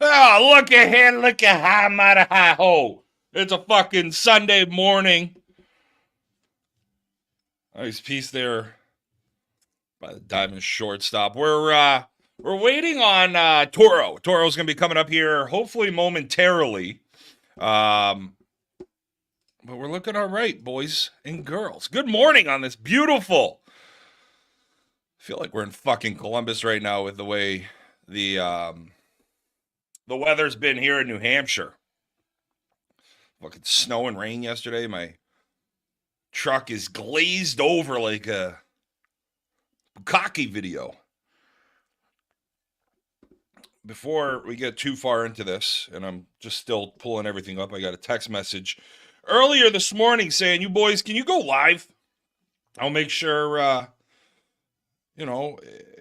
Oh, look at here. Look at high mighty high ho. It's a fucking Sunday morning. Nice piece there by the Diamond shortstop. We're waiting on Toro. Toro's gonna be coming up here hopefully momentarily. Um, but we're looking all right, boys and girls. Good morning on this beautiful. I feel like we're in fucking Columbus right now with the way the um, the weather's been here in New Hampshire. Fucking snow and rain yesterday. My truck is glazed over like a cocky video. Before we get too far into this, and I'm just still pulling everything up, I got a text message earlier this morning saying, "You boys, can you go live?" I'll make sure. You know,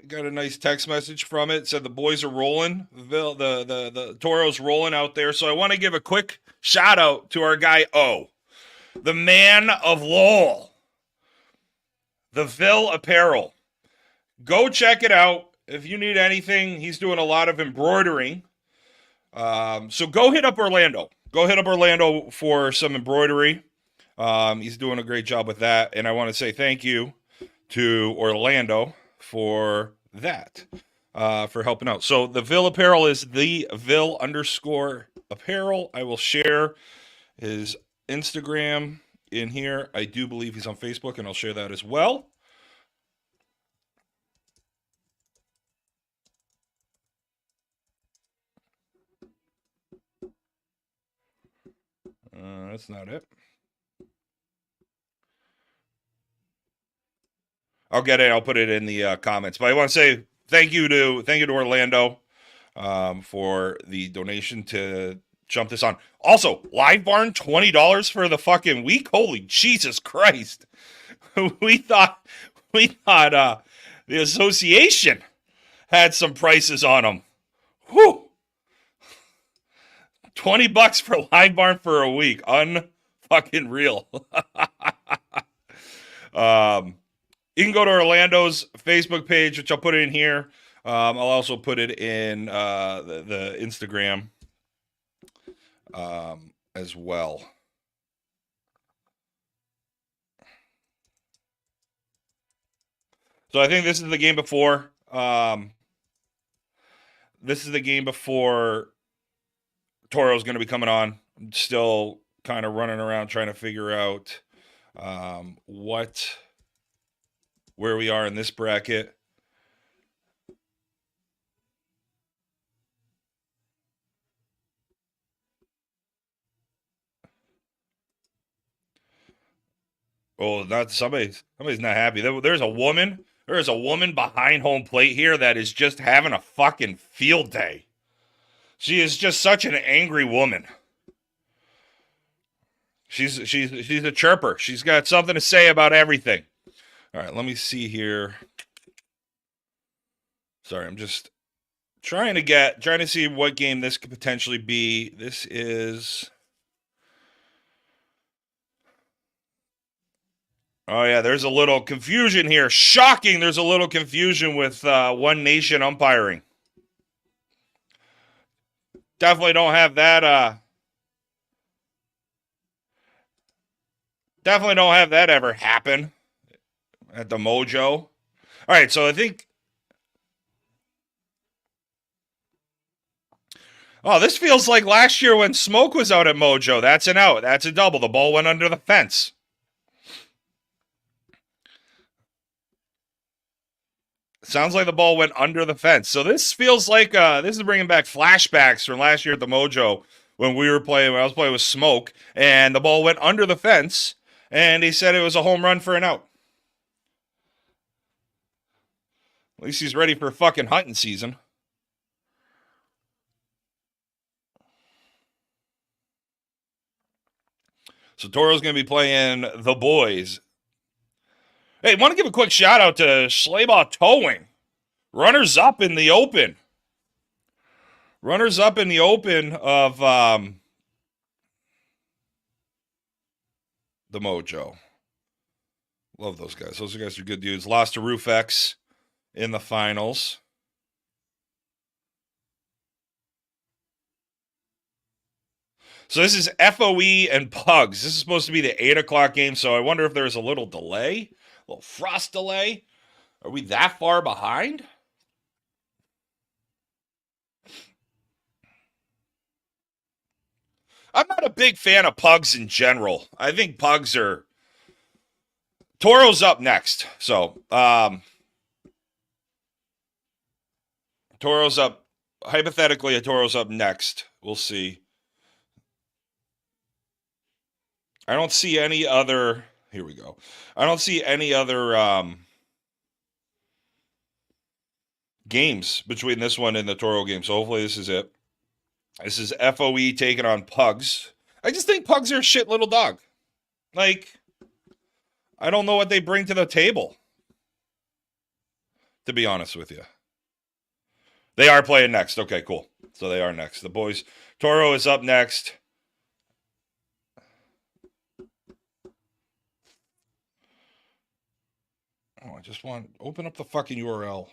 got a nice text message from it. Said the boys are rolling. The Toro's rolling out there. So I want to give a quick shout out to our guy O, the man of Lowell, the Ville Apparel. Go check it out. If you need anything, he's doing a lot of embroidering. So go hit up Orlando. Go hit up Orlando for some embroidery. He's doing a great job with that. And I want to say thank you to Orlando for that, for helping out. So the Ville Apparel is the Ville _ apparel. I will share his Instagram in here. I do believe he's on Facebook, and I'll share that as well. That's not it. I'll get it. I'll put it in the comments. But I want to say thank you to Orlando for the donation to jump this on. Also, Live Barn $20 for the fucking week. Holy Jesus Christ! we thought the association had some prices on them. Whew. $20 for Live Barn for a week. Unfucking real. You can go to Orlando's Facebook page, which I'll put in here. I'll also put it in the Instagram as well. So I think this is the game before. This is the game before Toro's going to be coming on. I'm still kind of running around trying to figure out where we are in this bracket. Oh, not somebody's not happy. There's a woman. There is a woman behind home plate here that is just having a fucking field day. She is just such an angry woman. She's a chirper. She's got something to say about everything. All right, let me see here. Sorry, I'm just trying to see what game this could potentially be. This is. Oh yeah, there's a little confusion here. Shocking! There's a little confusion with One Nation umpiring. Definitely don't have that. Definitely don't have that ever happen at the Mojo. All right, so I think. Oh, this feels like last year when Smoke was out at Mojo. That's an out. That's a double. The ball went under the fence. Sounds like the ball went under the fence. So this feels like this is bringing back flashbacks from last year at the Mojo when I was playing with Smoke, and the ball went under the fence, and he said it was a home run for an out. At least he's ready for fucking hunting season. So Toro's going to be playing the boys. Hey, want to give a quick shout out to Schleybaugh Towing. Runners up in the open. Runners up in the open of the Mojo. Love those guys. Those guys are good dudes. Lost to Roofx in the finals. So this is FOE and Pugs. This is supposed to be the 8 o'clock game, so I wonder if there's a little delay, a little frost delay. Are we that far behind? I'm not a big fan of Pugs in general. I think Pugs are... Toro's up next. So, Toro's up. Hypothetically, a Toro's up next. We'll see. I don't see any other... Here we go. I don't see any other games between this one and the Toro game. So hopefully this is it. This is FOE taking on Pugs. I just think Pugs are a shit little dog. Like, I don't know what they bring to the table, to be honest with you. They are playing next. Okay, cool. So they are next. The boys. Toro is up next. Oh, I just want to open up the fucking URL.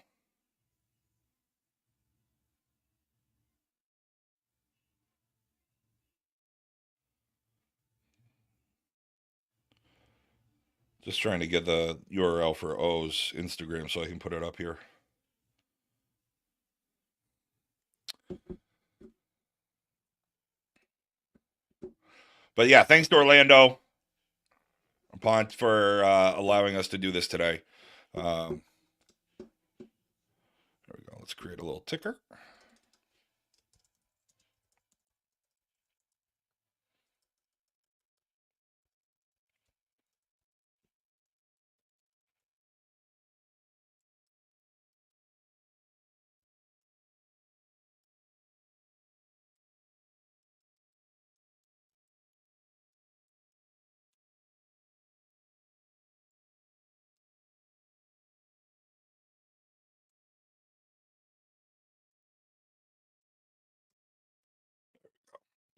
Just trying to get the URL for O's Instagram so I can put it up here. But yeah, thanks to Orlando for allowing us to do this today. There we go. Let's create a little ticker.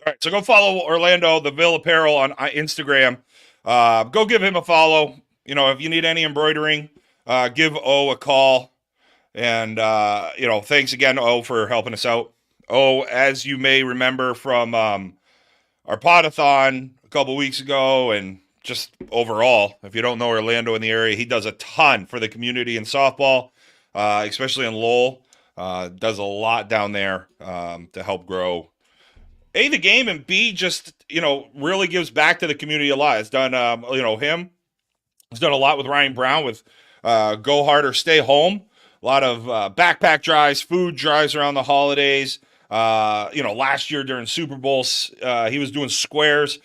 All right, so go follow Orlando, the Ville Apparel on Instagram. Go give him a follow. You know, if you need any embroidering, give O a call. And, you know, thanks again, O, for helping us out. O, as you may remember from our podathon a couple weeks ago, and just overall, if you don't know Orlando in the area, he does a ton for the community in softball, especially in Lowell. Does a lot down there to help grow A, the game, and B, just, you know, really gives back to the community a lot. It's done, you know, him. He's done a lot with Ryan Brown with Go Hard or Stay Home. A lot of backpack drives, food drives around the holidays. You know, last year during Super Bowls, he was doing squares.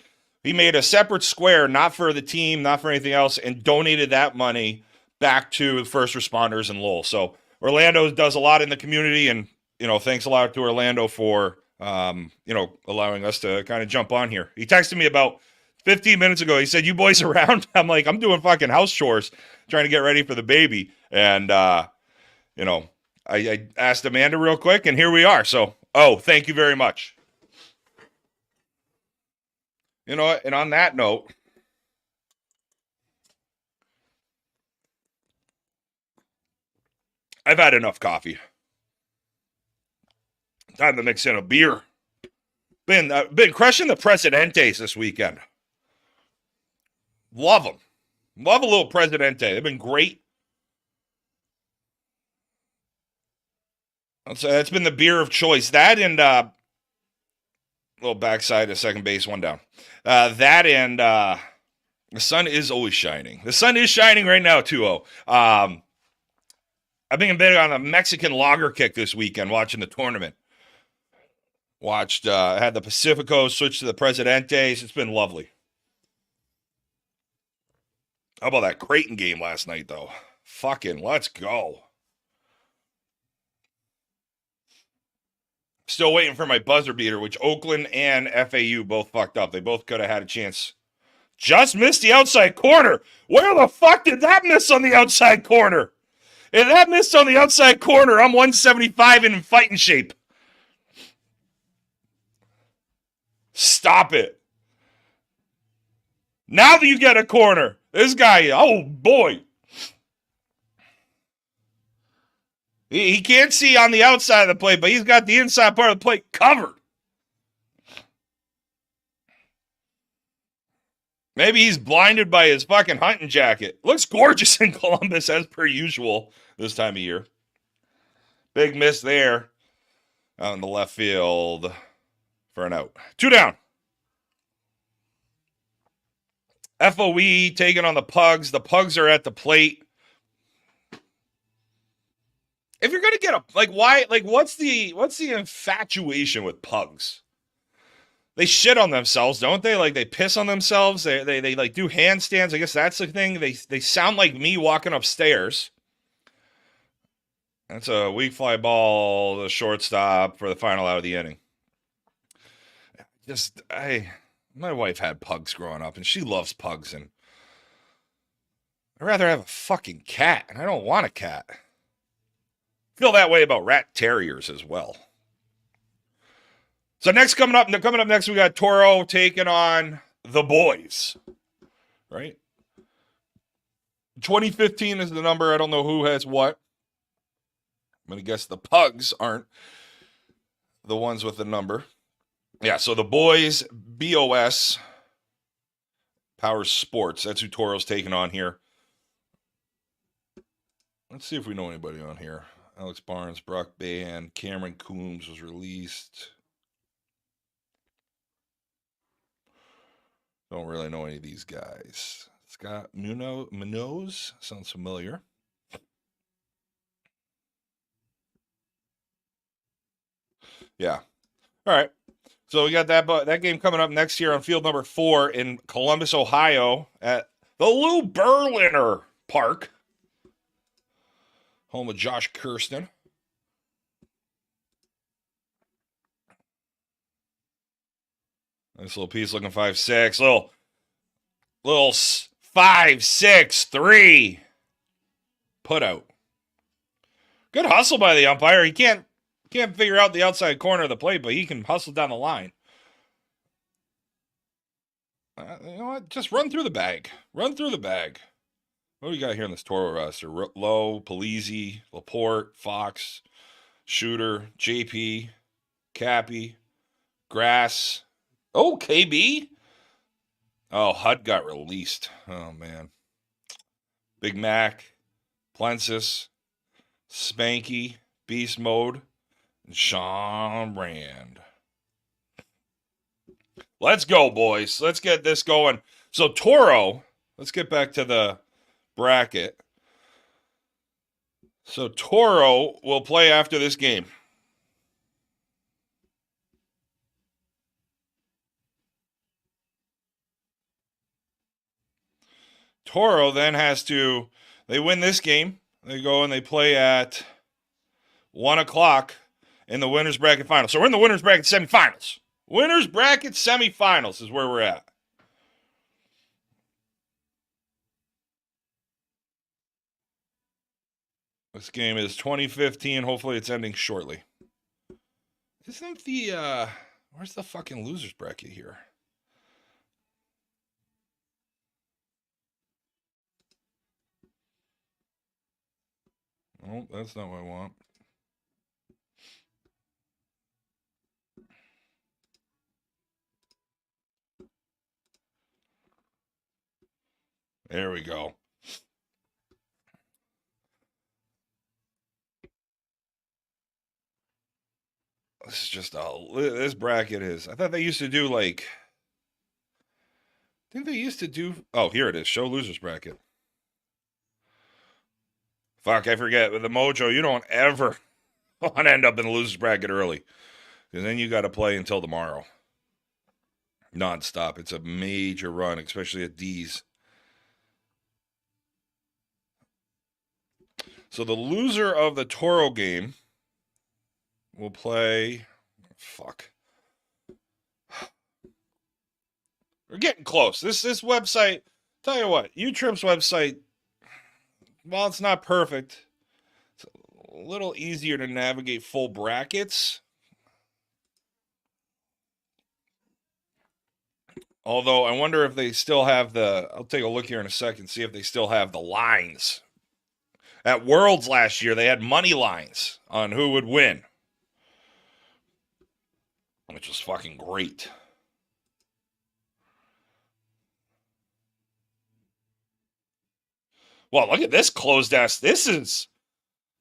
He made a separate square, not for the team, not for anything else, and donated that money back to the first responders in Lowell. So Orlando does a lot in the community, and, you know, thanks a lot to Orlando for you know, allowing us to kind of jump on here. He texted me about 15 minutes ago. He said, "You boys around?" I'm like, "I'm doing fucking house chores, trying to get ready for the baby." And, you know, I asked Amanda real quick, and here we are. So, oh, thank you very much. You know, and on that note, I've had enough coffee. Time to mix in a beer. Been crushing the Presidentes this weekend. Love them. Love a little Presidente. They've been great. That's been the beer of choice. That and little backside of second base, one down. That and the sun is always shining. The sun is shining right now, 2-0. I've been big on a Mexican lager kick this weekend watching the tournament. Watched, had the Pacifico switch to the Presidentes. It's been lovely. How about that Creighton game last night, though? Fucking let's go. Still waiting for my buzzer beater, which Oakland and FAU both fucked up. They both could have had a chance. Just missed the outside corner. Where the fuck did that miss on the outside corner? If that missed on the outside corner, I'm 175 and in fighting shape. Stop it. Now that you get a corner, this guy, oh boy. He can't see on the outside of the plate, but he's got the inside part of the plate covered. Maybe he's blinded by his fucking hunting jacket. Looks gorgeous in Columbus as per usual this time of year. Big miss there out in the left field for an out. 2 down. FOE taking on the Pugs. The Pugs are at the plate. If you're gonna get a why what's the infatuation with Pugs? They shit on themselves, don't they? Like they piss on themselves. They like do handstands. I guess that's the thing. They sound like me walking upstairs. That's a weak fly ball, the shortstop for the final out of the inning. My wife had pugs growing up, and she loves pugs, and I'd rather have a fucking cat, and I don't want a cat. I feel that way about rat terriers as well. So coming up next, we got Toro taking on the boys, right? 2015 is the number. I don't know who has what. I'm going to guess the Pugs aren't the ones with the number. Yeah, so the boys, BOS, Power Sports. That's who Toro's taking on here. Let's see if we know anybody on here. Alex Barnes, Brock Bahan, Cameron Coombs was released. Don't really know any of these guys. Scott Munoz sounds familiar. Yeah. All right. So we got that game coming up next year on field number 4 in Columbus, Ohio at the Lou Berliner Park. Home of Josh Kirsten. Nice little piece looking 5'6". Little 5'6" put out. Good hustle by the umpire. He can't figure out the outside corner of the plate, but he can hustle down the line. You know what? Just run through the bag. Run through the bag. What do we got here in this Toro roster? Lowe, Polizzi, Laporte, Fox, Shooter, JP, Cappy, Grass. Oh, KB. Oh, HUD got released. Oh, man. Big Mac, Plensis, Spanky, Beast Mode, and Sean Brand. Let's go, boys. Let's get this going. So, Toro, let's get back to the bracket. So, Toro will play after this game. Toro then they win this game. They go and they play at 1 o'clock in the winner's bracket final. So we're in the winner's bracket semifinals. Winner's bracket semifinals is where we're at. This game is 2015. Hopefully it's ending shortly. Isn't where's the fucking loser's bracket here? Oh, that's not what I want. There we go. This is just this bracket is. I thought they used to do oh, here it is. Show losers bracket. Fuck, I forget. With the Mojo, you don't ever want to end up in the losers bracket early. Because then you got to play until tomorrow. Non-stop. It's a major run, especially at D's. So the loser of the Toro game will play... Fuck. We're getting close. This website... Tell you what, U-Trip's website... While it's not perfect, it's a little easier to navigate full brackets. Although, I wonder if they still have I'll take a look here in a second, see if they still have the lines. At Worlds last year, they had money lines on who would win. Which was fucking great. Well, look at this closed ass. This is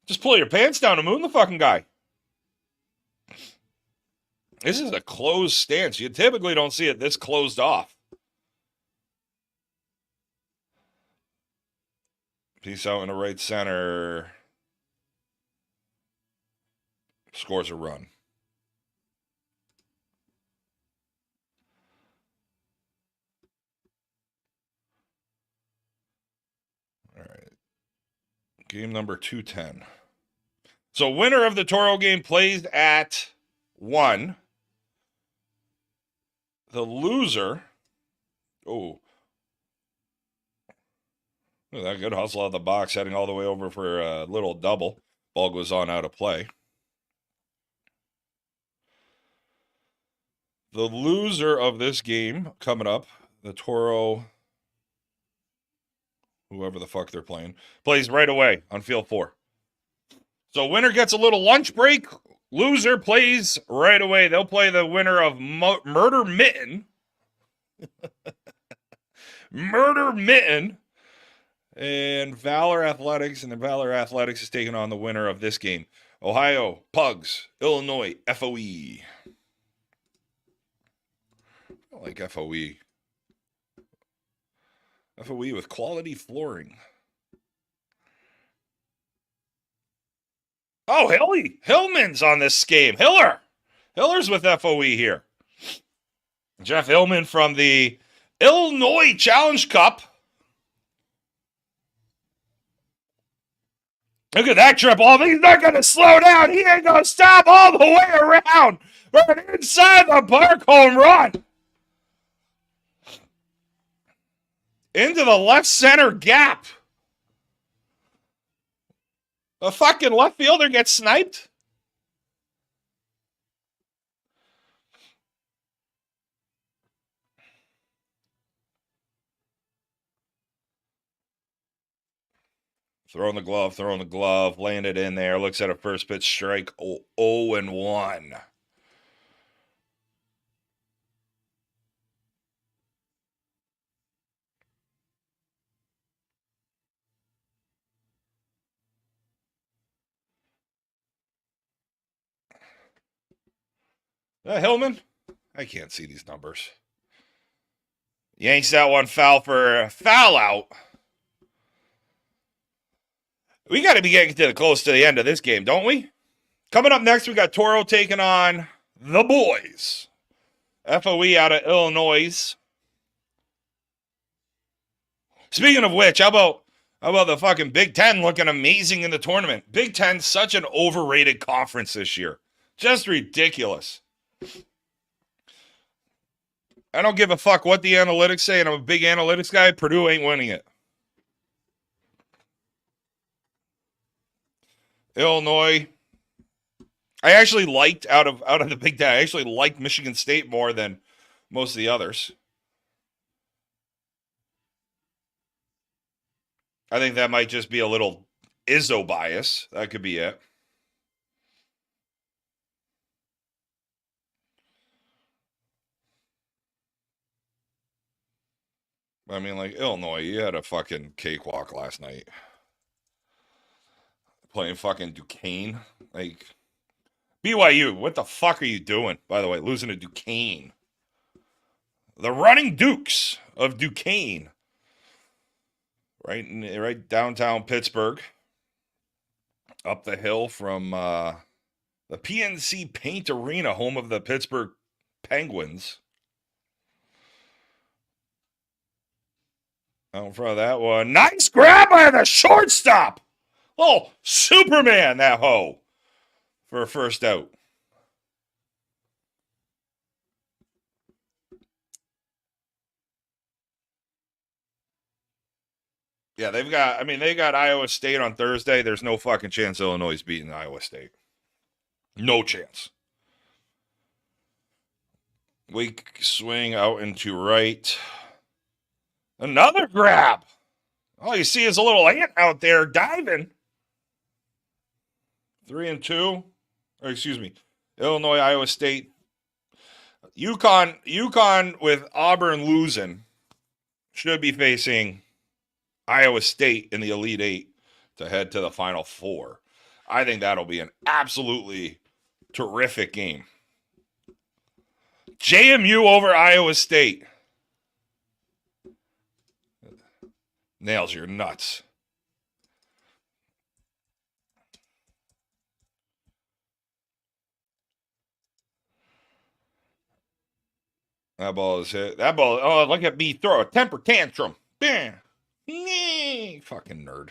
just pull your pants down and moon the fucking guy. This is a closed stance. You typically don't see it this closed off. Peace out in the right center. Scores a run. All right. Game number 210. So winner of the Toro game plays at 1. The loser. Oh. Look at that good hustle out of the box, heading all the way over for a little double. Ball goes on out of play. The loser of this game coming up, the Toro, whoever the fuck they're playing, plays right away on field 4. So winner gets a little lunch break. Loser plays right away. They'll play the winner of Murder Mitten. Murder Mitten. And Valor Athletics. And the Valor Athletics is taking on the winner of this game. Ohio, Pugs, Illinois, FOE. I like FOE. FOE with quality flooring. Oh, Hillman's on this game. Hiller's with FOE here. Jeff Hillman from the Illinois Challenge Cup. Look at that triple. Oh, he's not going to slow down. He ain't going to stop all the way around. Right inside the park home run. Into the left center gap. The fucking left fielder gets sniped. Throwing the glove, laying it in there. Looks at a first pitch strike. 0-1. Hillman? I can't see these numbers. Yanks that one foul for a foul out. We got to be getting close to the end of this game, don't we? Coming up next, we got Toro taking on the boys. FOE out of Illinois. Speaking of which, how about the fucking Big Ten looking amazing in the tournament? Big Ten's such an overrated conference this year. Just ridiculous. I don't give a fuck what the analytics say, and I'm a big analytics guy. Purdue ain't winning it. Illinois. I actually liked out of the Big Ten. I actually liked Michigan State more than most of the others. I think that might just be a little Izzo bias. That could be it. I mean, like, Illinois, you had a fucking cakewalk last night. Playing fucking Duquesne. Like, BYU, what the fuck are you doing, by the way, losing to Duquesne? The Running Dukes of Duquesne. Right downtown Pittsburgh. Up the hill from the PNC Paint Arena, home of the Pittsburgh Penguins. Out in front of that one. Nice grab by the shortstop. Oh, Superman, that hoe. For a first out. Yeah, they got Iowa State on Thursday. There's no fucking chance Illinois is beating Iowa State. No chance. Weak swing out into right. Another grab. All you see is a little ant out there diving. 3-2. Or excuse me. Illinois, Iowa State. UConn with Auburn losing should be facing Iowa State in the Elite Eight to head to the Final Four. I think that'll be an absolutely terrific game. JMU over Iowa State. Nails your nuts. That ball is hit. That ball, oh, look at me throw a temper tantrum. Bam. Fucking nerd.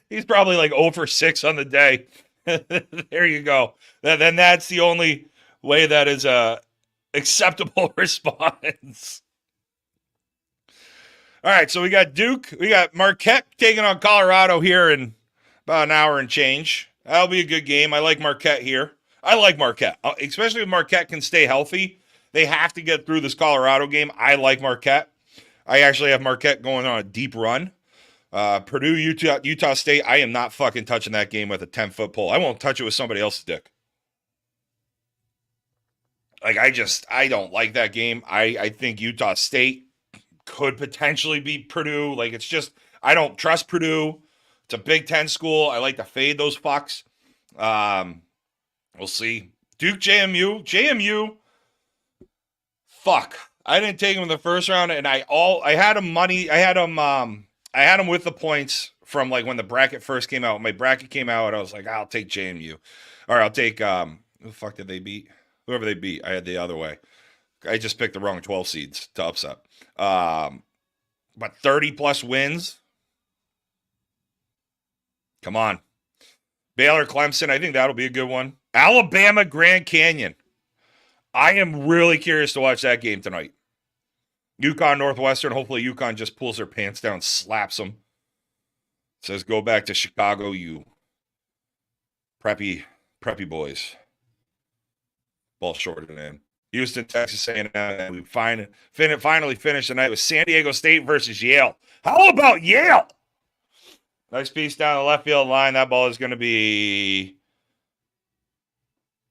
He's probably like 0 for 6 on the day. There you go. Then that's the only way that is a acceptable response. All right, so we got Duke. We got Marquette taking on Colorado here in about an hour and change. That'll be a good game. I like Marquette here. I like Marquette, especially if Marquette can stay healthy. They have to get through this Colorado game. I like Marquette. I actually have Marquette going on a deep run. Purdue, Utah State, I am not fucking touching that game with a 10-foot pole. I won't touch it with somebody else's dick. Like, I don't like that game. I think Utah State could potentially beat Purdue. Like, it's just, I don't trust Purdue. It's a Big Ten school. I like to fade those fucks. We'll see. Duke, JMU. Fuck. I didn't take him in the first round, and I had him money. I had him with the points from like when the bracket first came out. My bracket came out, I was like, I'll take JMU. Or I'll take who the fuck did they beat? Whoever they beat, I had the other way. I just picked the wrong 12 seeds to upset. But 30 plus wins. Come on. Baylor, Clemson, I think that'll be a good one. Alabama, Grand Canyon. I am really curious to watch that game tonight. UConn, Northwestern. Hopefully UConn just pulls their pants down, slaps them. Says, go back to Chicago, you preppy boys. Ball shorted in. Houston, Texas A&M, and we finally finished the night with San Diego State versus Yale. How about Yale? Nice piece down the left field line. That ball is going to be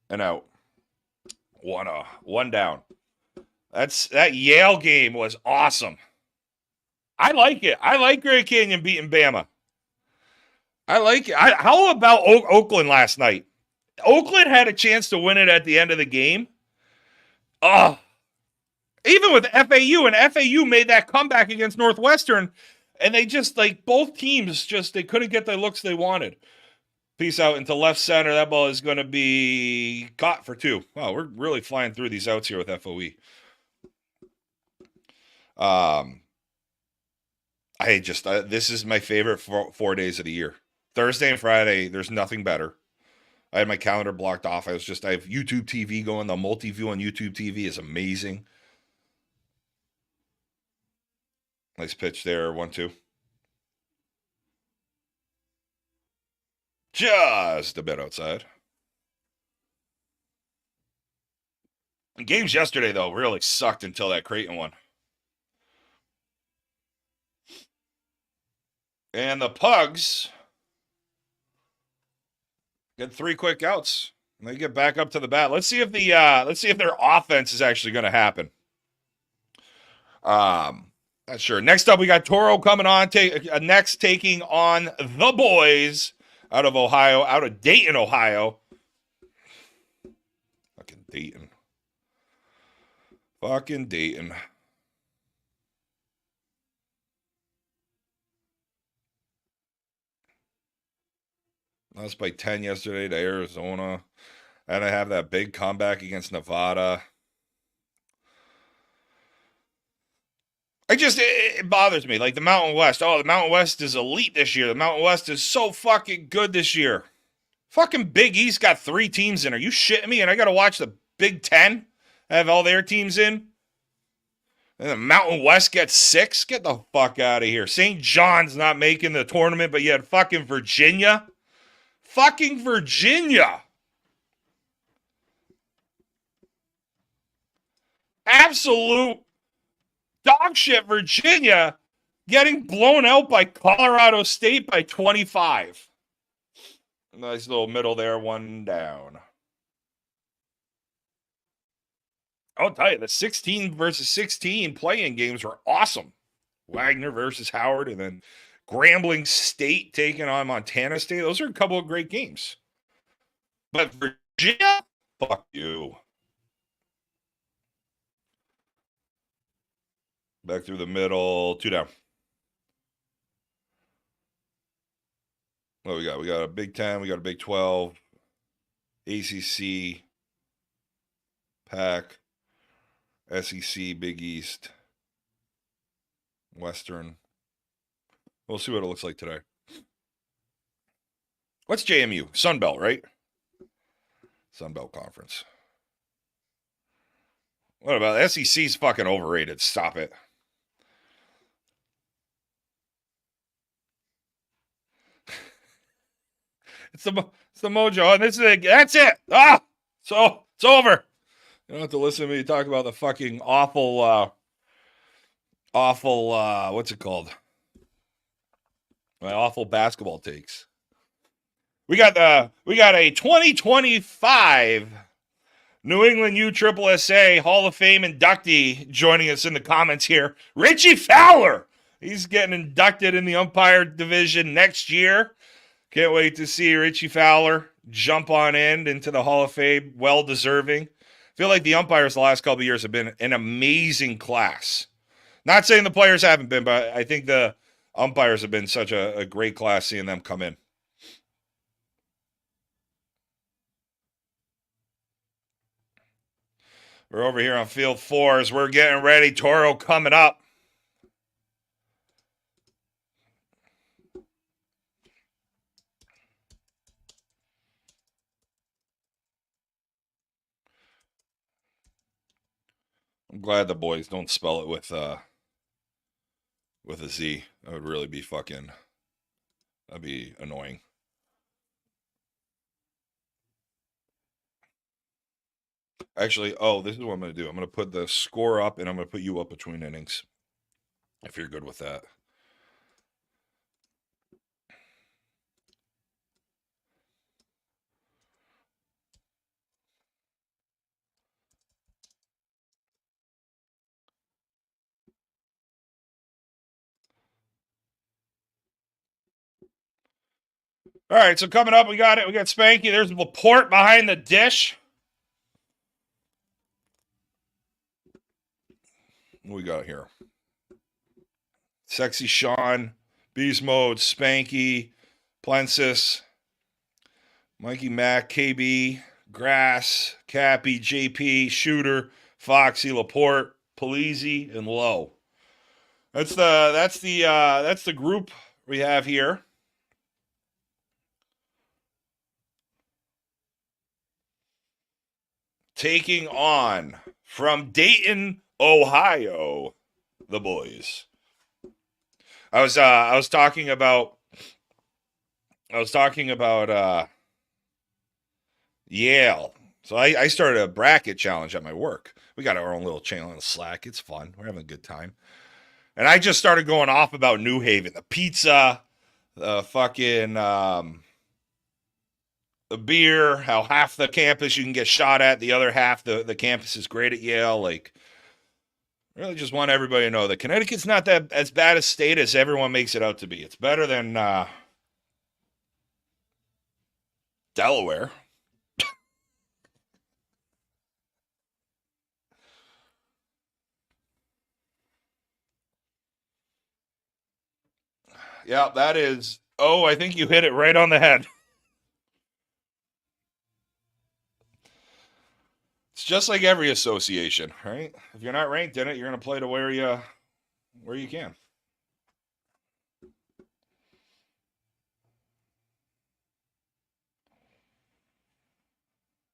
an out. One down. That Yale game was awesome. I like it. I like Grand Canyon beating Bama. I like it. How about Oakland last night? Oakland had a chance to win it at the end of the game. Oh, even with FAU, and FAU made that comeback against Northwestern, and they just, like, both teams just, they couldn't get the looks they wanted. Piece out into left center. That ball is going to be caught for 2. Wow, we're really flying through these outs here with FOE. This is my favorite 4 days of the year. Thursday and Friday, there's nothing better. I had my calendar blocked off. I have YouTube TV going. The multi-view on YouTube TV is amazing. Nice pitch there, 1-2. Just a bit outside. The games yesterday, though, really sucked until that Creighton one. And the Pugs get 3 quick outs. And they get back up to the bat. Let's see if their offense is actually going to happen. Not sure. Next up, we got Toro coming on. Next, taking on the boys out of Ohio, out of Dayton, Ohio. Fucking Dayton. Lost by 10 yesterday to Arizona. And I have that big comeback against Nevada. It bothers me. Like the Mountain West. Oh, the Mountain West is elite this year. The Mountain West is so fucking good this year. Fucking Big East got 3 teams in. Are you shitting me? And I got to watch the Big Ten have all their teams in? And the Mountain West gets 6? Get the fuck out of here. St. John's not making the tournament, but you had fucking Virginia. Fucking Virginia. Absolute dog shit Virginia getting blown out by Colorado State by 25. Nice little middle there, 1 down. I'll tell you, the 16 versus 16 playing games were awesome. Wagner versus Howard, and then Grambling State taking on Montana State. Those are a couple of great games. But Virginia, fuck you. Back through the middle, 2 down. What we got? We got a Big 10, we got a Big 12, ACC, Pac, SEC, Big East, Western. We'll see what it looks like today. What's JMU? Sunbelt, right? Sunbelt Conference. What about SEC's fucking overrated? Stop it. It's the Mojo, and this is that's it. So it's over. You don't have to listen to me talk about the fucking awful, what's it called? My awful basketball takes. We got a 2025 New England USSSA Hall of Fame inductee joining us in the comments here. Richie Fowler. He's getting inducted in the umpire division next year. Can't wait to see Richie Fowler jump on into the Hall of Fame. Well deserving. I feel like the umpires the last couple of years have been an amazing class. Not saying the players haven't been, but I think the umpires have been such a great class seeing them come in. We're over here on field 4 as we're getting ready. Toro coming up. I'm glad the boys don't spell it with a Z. That would really be that'd be annoying. Actually, this is what I'm going to do. I'm going to put the score up, and I'm going to put you up between innings, if you're good with that. All right, so coming up, we got it. We got Spanky. There's Laporte behind the dish. What we got here? Sexy Sean, Beast Mode, Spanky, Plensis, Mikey Mac, KB, Grass, Cappy, JP, Shooter, Foxy, Laporte, Polizzi, and Lowe. That's the group we have here. Taking on from Dayton, Ohio, the boys. I was talking about Yale. So I started a bracket challenge at my work. We got our own little channel on Slack. It's fun. We're having a good time. And I just started going off about New Haven, the pizza, the fucking the beer, how half the campus you can get shot at, the other half the campus is great at Yale. Like, really just want everybody to know that Connecticut's not that as bad a state as everyone makes it out to be. It's better than Delaware. Yeah, that is. Oh, I think you hit it right on the head. It's just like every association, right? If you're not ranked in it, you're going to play to where you can.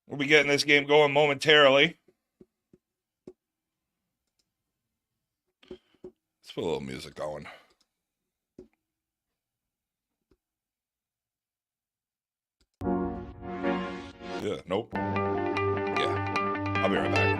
We'll be getting this game going momentarily. Let's put a little music going. Yeah, nope. Yeah, I'll be right back.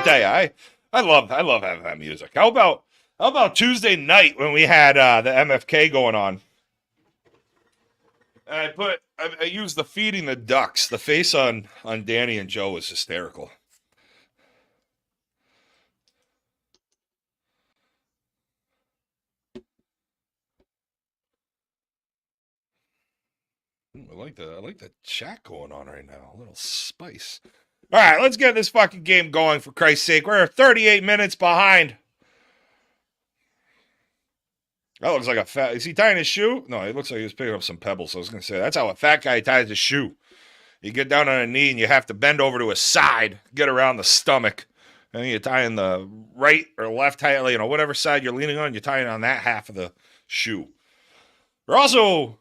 tell you, I love having that music. How about Tuesday night when we had the MFK going on? And I used the feeding the ducks. The face on Danny and Joe was hysterical. I like the chat going on right now. A little spice. All right, let's get this fucking game going, for Christ's sake. We're 38 minutes behind. That looks like a fat... Is he tying his shoe? No, it looks like he was picking up some pebbles. I was going to say, that's how a fat guy ties his shoe. You get down on a knee and you have to bend over to his side, get around the stomach, and then you tie in the right or left, whatever side you're leaning on, you're tying on that half of the shoe. We're also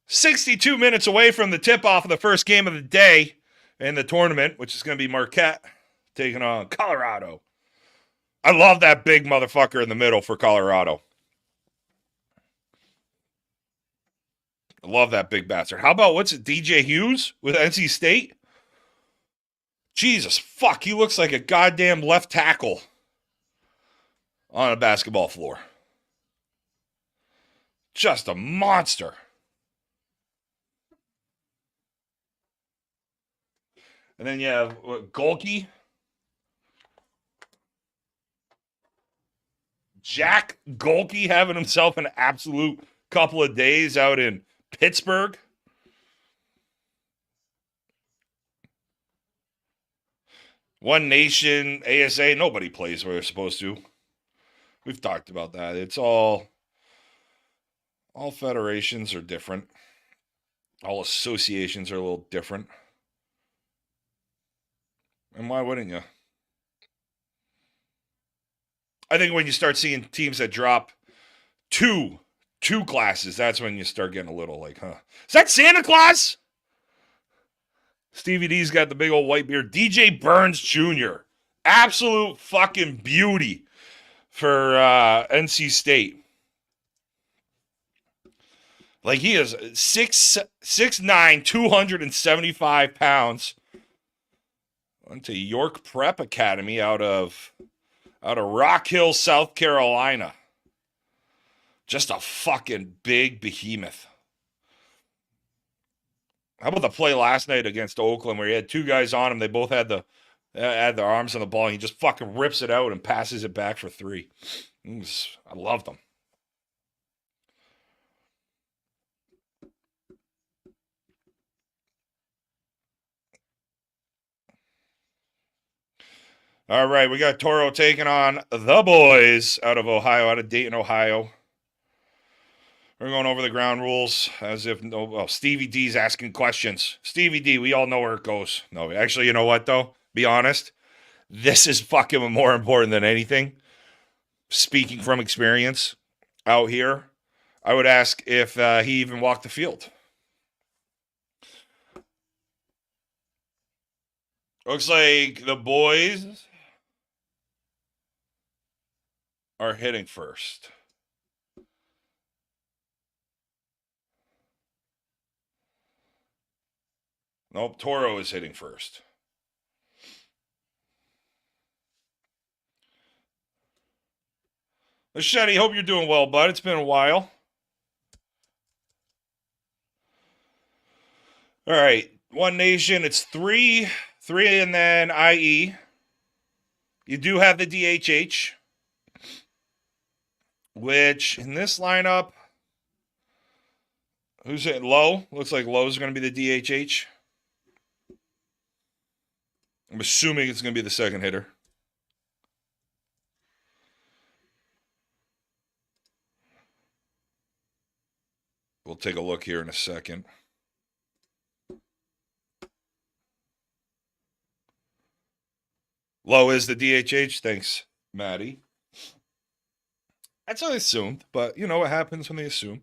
62 minutes away from the tip-off of the first game of the day in the tournament, which is going to be Marquette taking on Colorado. I love that big motherfucker in the middle for Colorado. I love that big bastard. How about, DJ Hughes with NC State? Jesus, fuck, he looks like a goddamn left tackle on a basketball floor. Just a monster. And then you have Golke. Jack Golke having himself an absolute couple of days out in Pittsburgh. One Nation, ASA, nobody plays where they're supposed to. We've talked about that. It's all federations are different. All associations are a little different. And why wouldn't you? I think when you start seeing teams that drop two classes, that's when you start getting a little like, huh? Is that Santa Claus? Stevie D's got the big old white beard. DJ Burns Jr. Absolute fucking beauty for NC State. Like, he is 6'9", 275 pounds. Went to York Prep Academy out of Rock Hill, South Carolina. Just a fucking big behemoth. How about the play last night against Oakland where he had two guys on him? They both had their arms on the ball, and he just fucking rips it out and passes it back for three. I loved them. All right, we got Toro taking on the boys out of Ohio, out of Dayton, Ohio. We're going over the ground rules as if Stevie D's asking questions. Stevie D, we all know where it goes. No, actually, you know what, though? Be honest. This is fucking more important than anything. Speaking from experience out here, I would ask if he even walked the field. Looks like the boys are hitting first. Nope, Toro is hitting first. Machete, hope you're doing well, bud. It's been a while. All right, One Nation, it's three, and then IE. You do have the DHH, which in this lineup, who's hitting Low? Looks like Low's going to be the DHH. I'm assuming it's going to be the second hitter. We'll take a look here in a second. Low is the DHH. Thanks, Maddie. That's what I assumed, but you know what happens when they assume.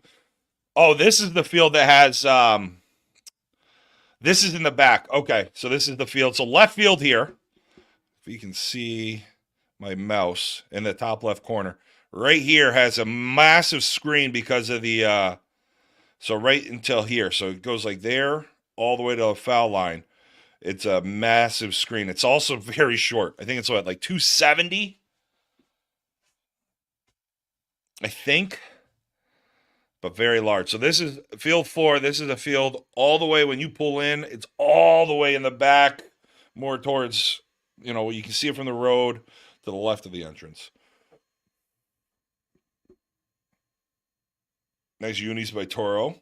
Oh, this is the field that has... This is in the back. Okay, so this is the field. So left field here. If you can see my mouse in the top left corner. Right here has a massive screen because of the... so right until here. So it goes like there, all the way to the foul line. It's a massive screen. It's also very short. I think it's what, like 270? I think. But very large. So this is field 4. This is a field all the way when you pull in. It's all the way in the back, more towards, you can see it from the road to the left of the entrance. Nice unis by Toro.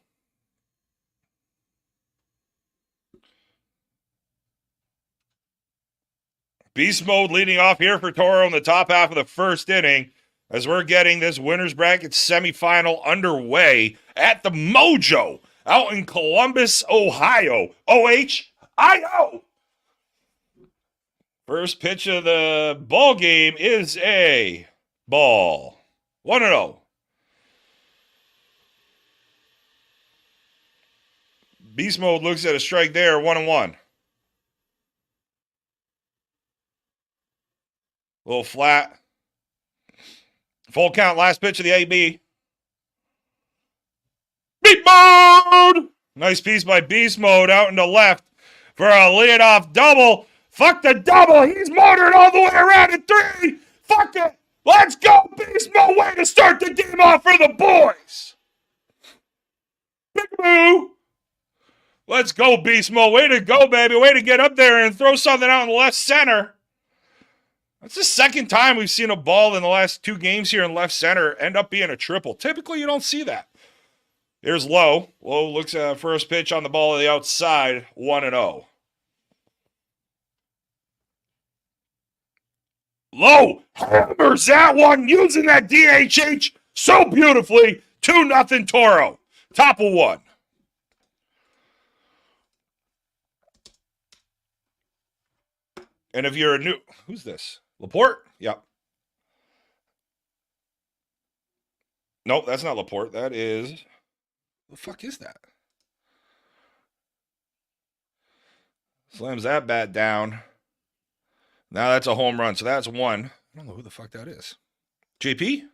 Beast mode leading off here for Toro in the top half of the first inning as we're getting this winner's bracket semifinal underway at the Mojo out in Columbus, Ohio. OHIO. First pitch of the ball game is a ball. 1-0. Beast mode looks at a strike there, 1-1. A little flat. Full count, last pitch of the AB. Beast mode! Nice piece by Beast mode out into left for a leadoff double. Fuck the double. He's motored all the way around in 3. Fuck it. Let's go, Beast mode. Way to start the game off for the boys. Big move. Let's go, Beast mode. Way to go, baby. Way to get up there and throw something out in the left center. That's the second time we've seen a ball in the last 2 games here in left center end up being a triple. Typically, you don't see that. Here's Lowe. Lowe looks at first pitch on the ball of the outside, 1-0. Lowe hammers that one using that DHH so beautifully. 2-0 Toro. Top of 1. And if you're a new... Who's this? Laporte? Yep. Nope, that's not Laporte. That is... What the fuck is that? Slams that bat down. Now that's a home run. So that's 1. I don't know who the fuck that is. JP?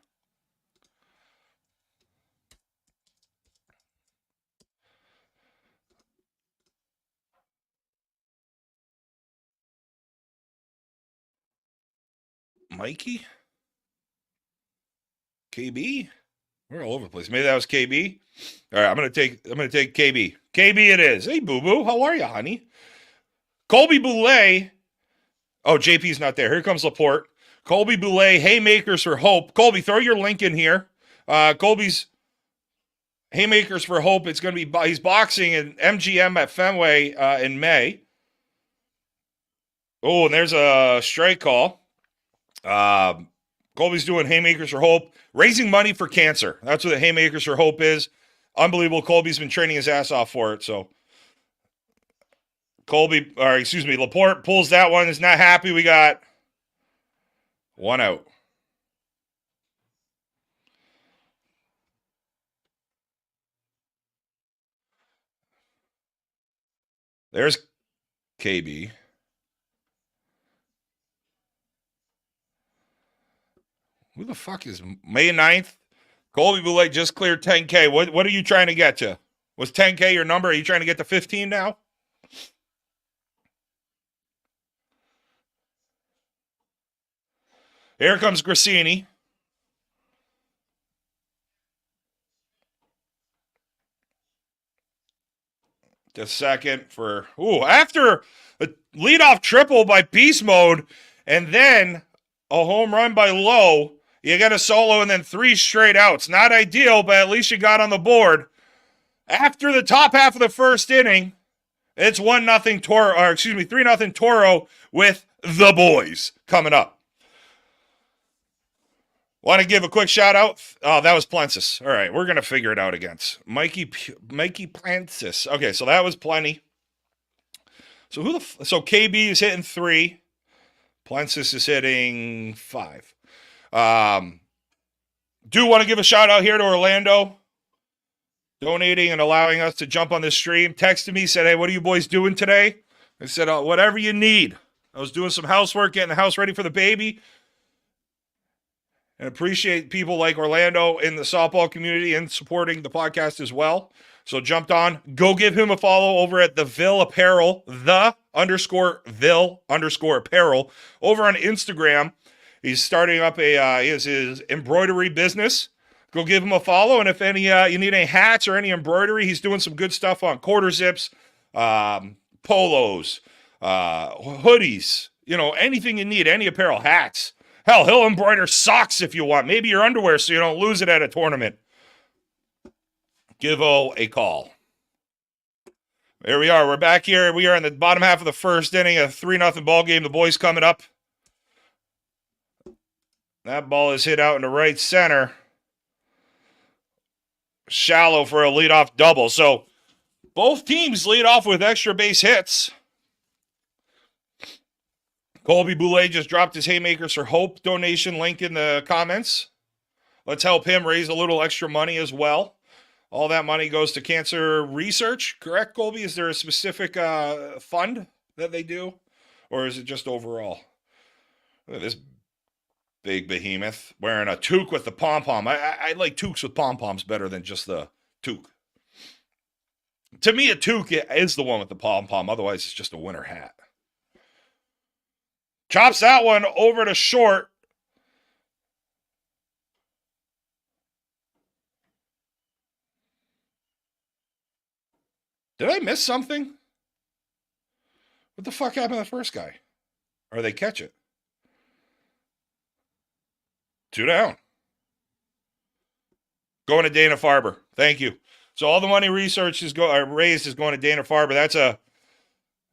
Mikey? KB? We're all over the place. Maybe that was KB. All right, I'm gonna take KB. KB it is. Hey, Boo Boo, how are you, honey? Colby Boulay. Oh, JP's not there. Here comes Laporte. Colby Boulay, haymakers for hope. Colby, throw your link in here. Colby's haymakers for hope. It's gonna be he's boxing in MGM at Fenway in May. Oh, and there's a strike call. Colby's doing haymakers for hope, raising money for cancer. That's what the haymakers for hope is. Unbelievable. Colby's been training his ass off for it. So Laporte pulls that one. Is not happy. We got 1 out. There's KB. Who the fuck is May 9th? Colby Boulay just cleared 10K. What are you trying to get to? Was 10K your number? Are you trying to get to 15 now? Here comes Grassini. The second for... after a leadoff triple by Beast Mode and then a home run by Lowe, you got a solo and then 3 straight outs. Not ideal, but at least you got on the board. After the top half of the first inning, it's 1-0 Toro, 3-0 Toro with the boys coming up. Want to give a quick shout out? Oh, that was Plensis. All right, we're going to figure it out against Mikey Plensis. Okay, so that was plenty. So so KB is hitting 3. Plensis is hitting 5. Do want to give a shout out here to Orlando, donating and allowing us to jump on this stream. Texted me, said, hey, what are you boys doing today? I said, whatever you need. I was doing some housework, getting the house ready for the baby. And appreciate people like Orlando in the softball community and supporting the podcast as well. So jumped on. Go give him a follow over at the Ville Apparel, _Ville_apparel over on Instagram. He's starting up his embroidery business. Go give him a follow, and if any you need any hats or any embroidery, he's doing some good stuff on quarter zips, polos, hoodies. You know, anything you need, any apparel, hats. Hell, he'll embroider socks if you want. Maybe your underwear so you don't lose it at a tournament. Give a call. Here we are. We're back here. We are in the bottom half of the first inning, a 3-0 ball game. The boys coming up. That ball is hit out into right center. Shallow for a leadoff double. So both teams lead off with extra base hits. Colby Boulay just dropped his Haymakers for Hope donation link in the comments. Let's help him raise a little extra money as well. All that money goes to cancer research, correct, Colby? Is there a specific fund that they do? Or is it just overall? Look at this big behemoth wearing a toque with the pom-pom. I like toques with pom-poms better than just the toque. To me, a toque is the one with the pom-pom. Otherwise, it's just a winter hat. Chops that one over to short. Did I miss something? What the fuck happened to the first guy? Or they catch it? 2 down. Going to Dana-Farber. Thank you. So all the money research is raised is going to Dana-Farber. That's a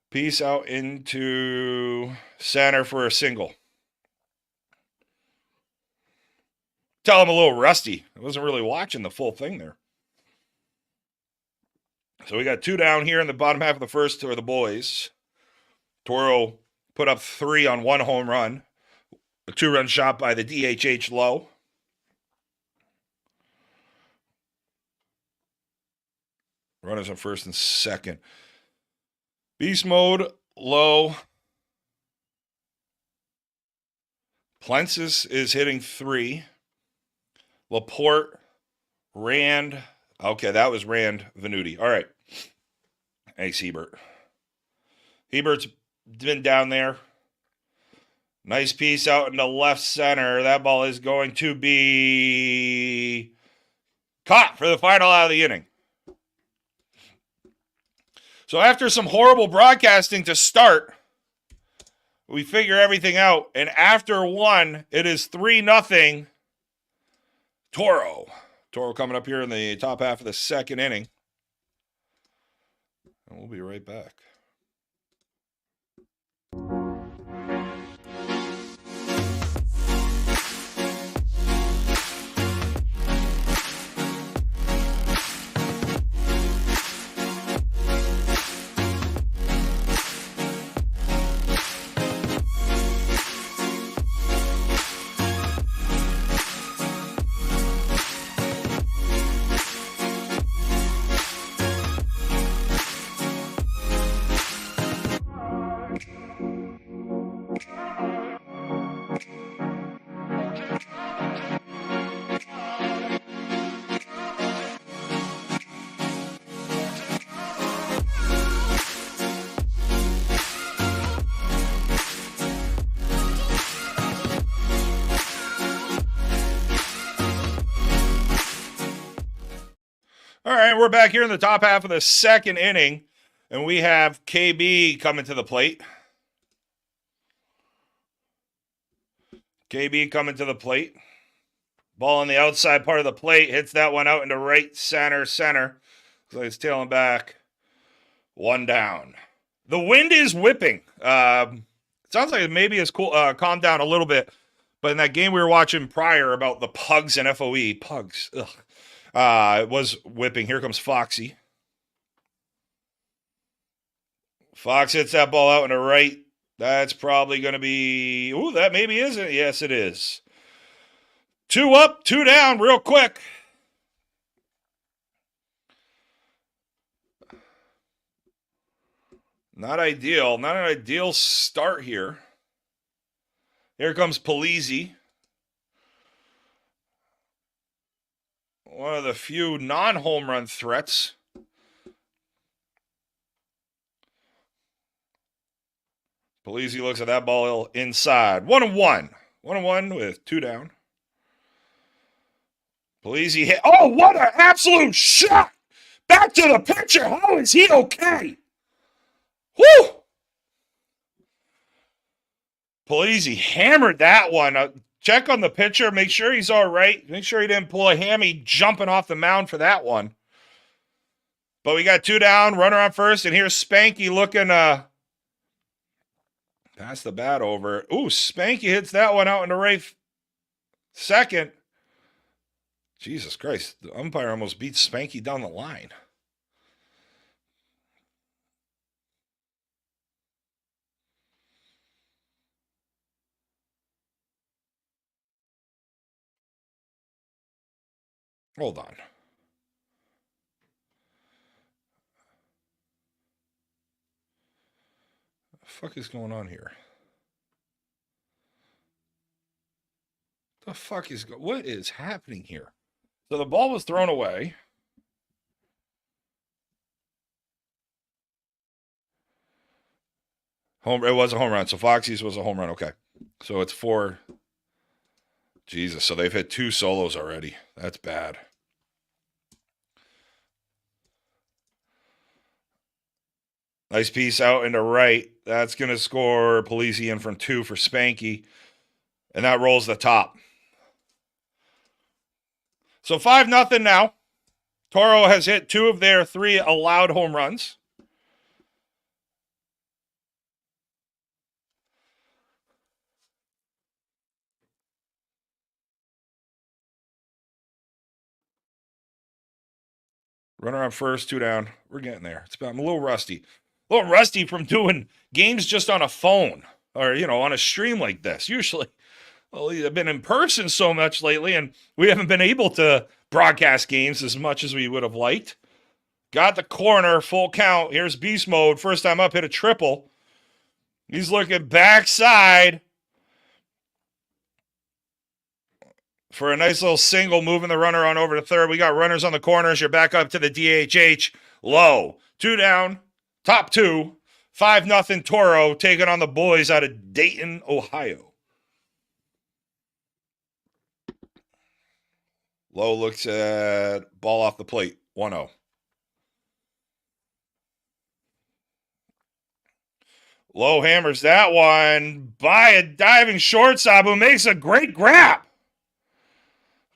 piece out into center for a single. Tell him a little rusty. I wasn't really watching the full thing there. So we got 2 down here in the bottom half of the first for the boys. Toro put up 3 on 1 home run. A 2-run shot by the DHH Low. Runners on first and second. Beast mode, Low. Plensis is hitting 3. Laporte, Rand. Okay, that was Rand Venuti. All right. Thanks, Hebert. Hebert's been down there. Nice piece out into left center. That ball is going to be caught for the final out of the inning. So after some horrible broadcasting to start, we figure everything out. And after 1, it is 3-0 Toro. Toro coming up here in the top half of the second inning. And we'll be right back. All right, we're back here in the top half of the second inning, and we have KB coming to the plate. KB coming to the plate. Ball on the outside part of the plate. Hits that one out into right center. Looks like it's tailing back. 1 down. The wind is whipping. Sounds like maybe it's calmed down a little bit. But in that game we were watching prior about the Pugs and FOE. Pugs. Ugh. It was whipping. Here comes Foxy. Fox hits that ball out into right. That's probably going to be... Ooh, that maybe isn't. Yes, it is. 2 up, 2 down real quick. Not ideal. Not an ideal start here. Here comes Polizzi. One of the few non-home run threats Polizzi looks at that ball inside. 1-1. 1-1 with 2 down. Polizzi hit. Oh, what an absolute shot! Back to the pitcher. How is he okay? Woo! Polizzi hammered that one. Check on the pitcher. Make sure he's all right. Make sure he didn't pull a hammy jumping off the mound for that one. But we got 2 down, runner on first, and here's Spanky looking pass the bat over. Ooh, Spanky hits that one out in the right second. Jesus Christ, the umpire almost beat Spanky down the line. Hold on. What the fuck is going on here? What is happening here? So the ball was thrown away. It was a home run. So Foxy's was a home run. Okay. So it's 4. Jesus. So they've hit 2 solos already. That's bad. Nice piece out into right. That's going to score Polizzi in from 2 for Spanky. And that rolls the top. So 5-0 now. Toro has hit 2 of their 3 allowed home runs. Runner on first, 2 down. We're getting there. I'm a little rusty. A little rusty from doing games just on a phone or, on a stream like this. Usually, I've been in person so much lately, and we haven't been able to broadcast games as much as we would have liked. Got the corner, full count. Here's beast mode. First time up, hit a triple. He's looking backside for a nice little single, moving the runner on over to third. We got runners on the corners. You're back up to the DHH. Low. 2 down. Top 2. 5-0 Toro taking on the boys out of Dayton, Ohio. Low looks at ball off the plate. 1-0. Low hammers that one by a diving shortstop who makes a great grab.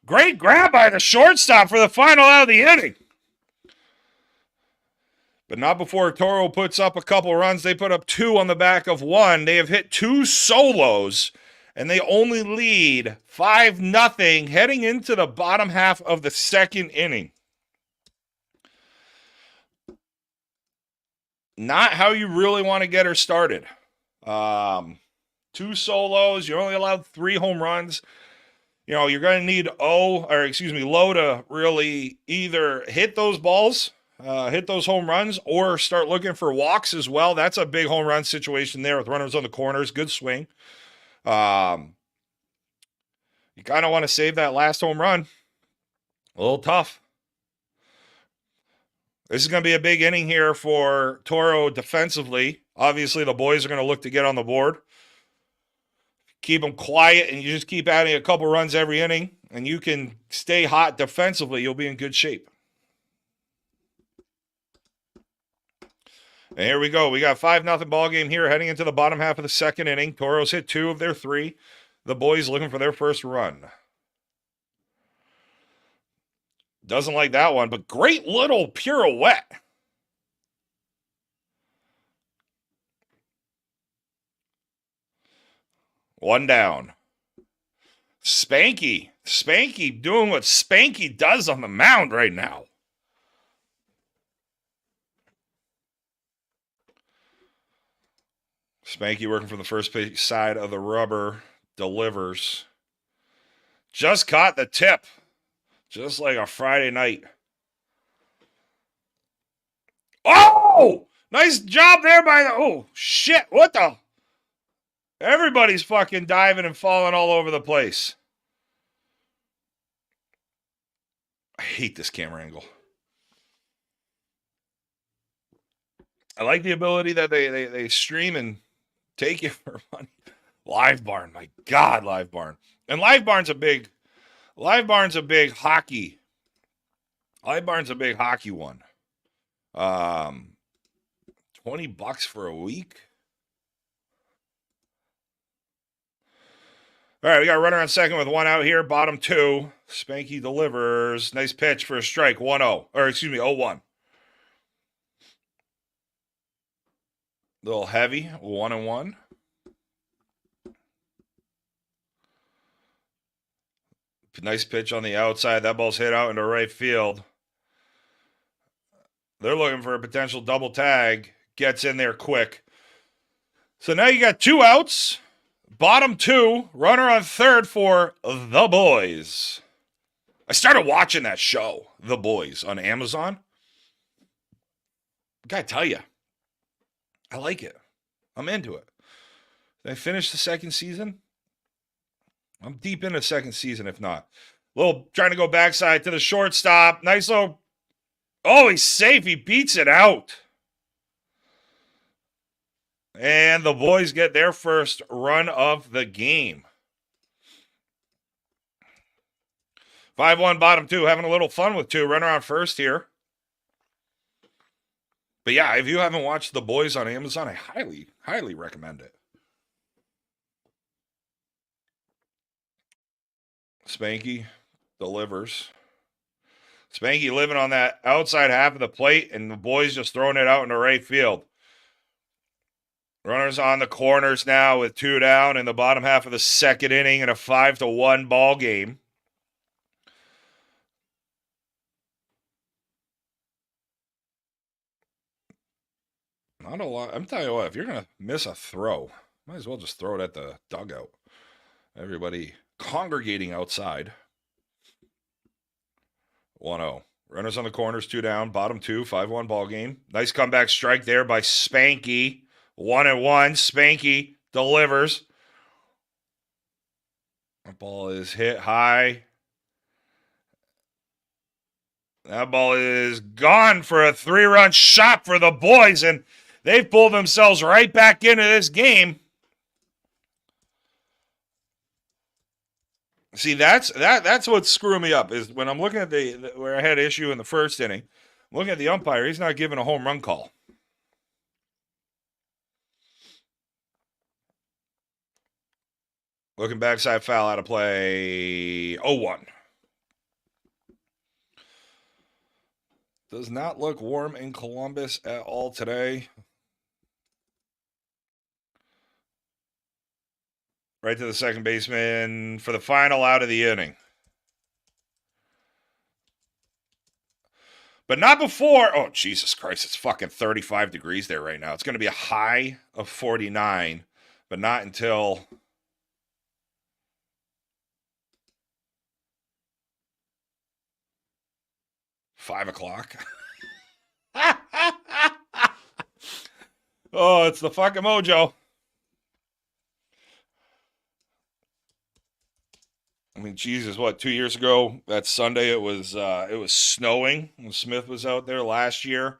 Great grab by the shortstop for the final out of the inning. But not before Toro puts up a couple runs. They put up 2 on the back of 1. They have hit 2 solos, and they only lead 5-0 heading into the bottom half of the second inning. Not how you really want to get her started. 2 solos. You're only allowed 3 home runs. You're going to need Low to really either hit those balls, hit those home runs, or start looking for walks as well. That's a big home run situation there with runners on the corners. Good swing. You kind of want to save that last home run. A little tough. This is going to be a big inning here for Toro defensively. Obviously, the boys are going to look to get on the board. Keep them quiet, and you just keep adding a couple runs every inning, and you can stay hot defensively. You'll be in good shape. And here we go. We got 5-0 ball game here heading into the bottom half of the second inning. Toros hit 2 of their 3. The boys looking for their first run. Doesn't like that one, but great little pirouette. One down. Spanky doing what Spanky does on the mound right now. Spanky working from the first base side of the rubber. Delivers. Just caught the tip. Just like a Friday night. Oh! Nice job there by the... Oh, shit. What the... Everybody's fucking diving and falling all over the place. I hate this camera angle. I like the ability that they stream and Take it for money. Live Barn, my God, Live Barn. And Live Barn's a big hockey. Live Barn's a big hockey one. $20 for a week. All right, we got a runner on second with one out here. Bottom two. Spanky delivers. Nice pitch for a strike. 1-0. Or excuse me, 0-1. Little heavy. 1-1. Nice pitch on the outside. That ball's hit out into right field. They're looking for a potential double tag. Gets in there quick. So now you got 2 outs. Bottom 2. Runner on third for The Boys. I started watching that show, The Boys, on Amazon. I gotta tell you, I like it. I'm into it. Did I finish the second season? I'm deep into the second season, if not. Little trying to go backside to the shortstop. Nice little. Oh, he's safe. He beats it out. And the Boys get their first run of the game. 5-1 bottom 2. Having a little fun with 2. Runner on first here. But yeah, if you haven't watched The Boys on Amazon, I highly, highly recommend it. Spanky delivers. Spanky living on that outside half of the plate, and the Boys just throwing it out into right field. Runners on the corners now with 2 down in the bottom half of the second inning in a 5-1 ball game. Not a lot. I'm telling you what, if you're going to miss a throw, might as well just throw it at the dugout. Everybody congregating outside. 1-0. Runners on the corners, 2 down, bottom 2, 5-1 ball game. Nice comeback strike there by Spanky. 1-1. Spanky delivers. That ball is hit high. That ball is gone for a 3-run shot for the Boys, and they've pulled themselves right back into this game. See, that's what's screwing me up, is when I'm looking at where I had issue in the first inning, I'm looking at the umpire, he's not giving a home run call. Looking backside foul out of play. 0-1. Does not look warm in Columbus at all today. Right to the second baseman for the final out of the inning. But not before. Oh, Jesus Christ. It's fucking 35 degrees there right now. It's going to be a high of 49, but not until 5 o'clock. Oh, it's the fucking Mojo. I mean, Jesus, what, 2 years ago, that Sunday, it was snowing when Smith was out there last year.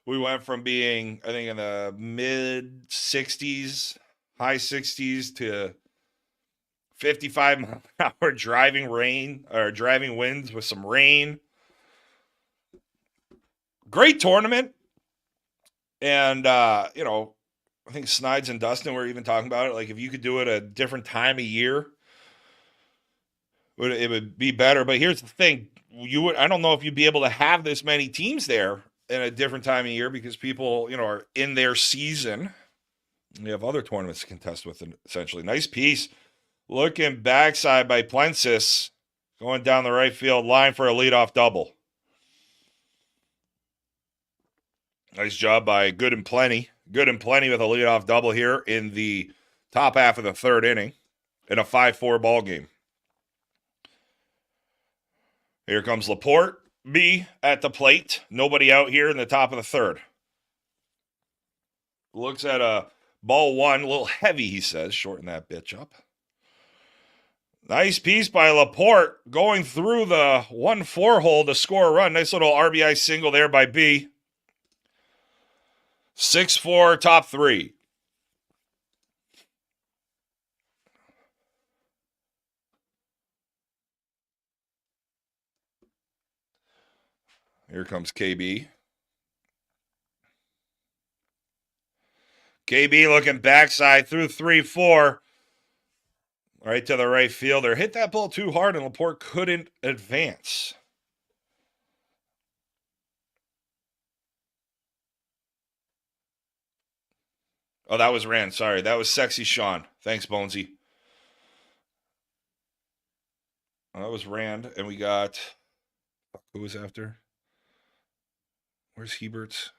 We went from being, I think, in the mid 60s, high 60s to 55-mile-an-hour driving winds with some rain. Great tournament. And, I think Snides and Dustin were even talking about it. Like, if you could do it a different time of year, it would be better. But here's the thing. I don't know if you'd be able to have this many teams there in a different time of year because people, are in their season. You have other tournaments to contest with, essentially. Nice piece. Looking backside by Plensis. Going down the right field line for a leadoff double. Nice job by Good and Plenty. Good and Plenty with a leadoff double here in the top half of the third inning in a 5-4 ball game. Here comes Laporte. B at the plate. Nobody out here in the top of the third. Looks at a ball 1. A little heavy, he says. Shorten that bitch up. Nice piece by Laporte. Going through the 1-4 hole to score a run. Nice little RBI single there by B. 6-4, top 3. Here comes KB. KB looking backside through 3-4. Right to the right fielder. Hit that ball too hard and Laporte couldn't advance. Oh, that was Rand. Sorry. That was Sexy Sean. Thanks, Bonesy. Oh, that was Rand. And we got... Who was after? Where's Hebert's?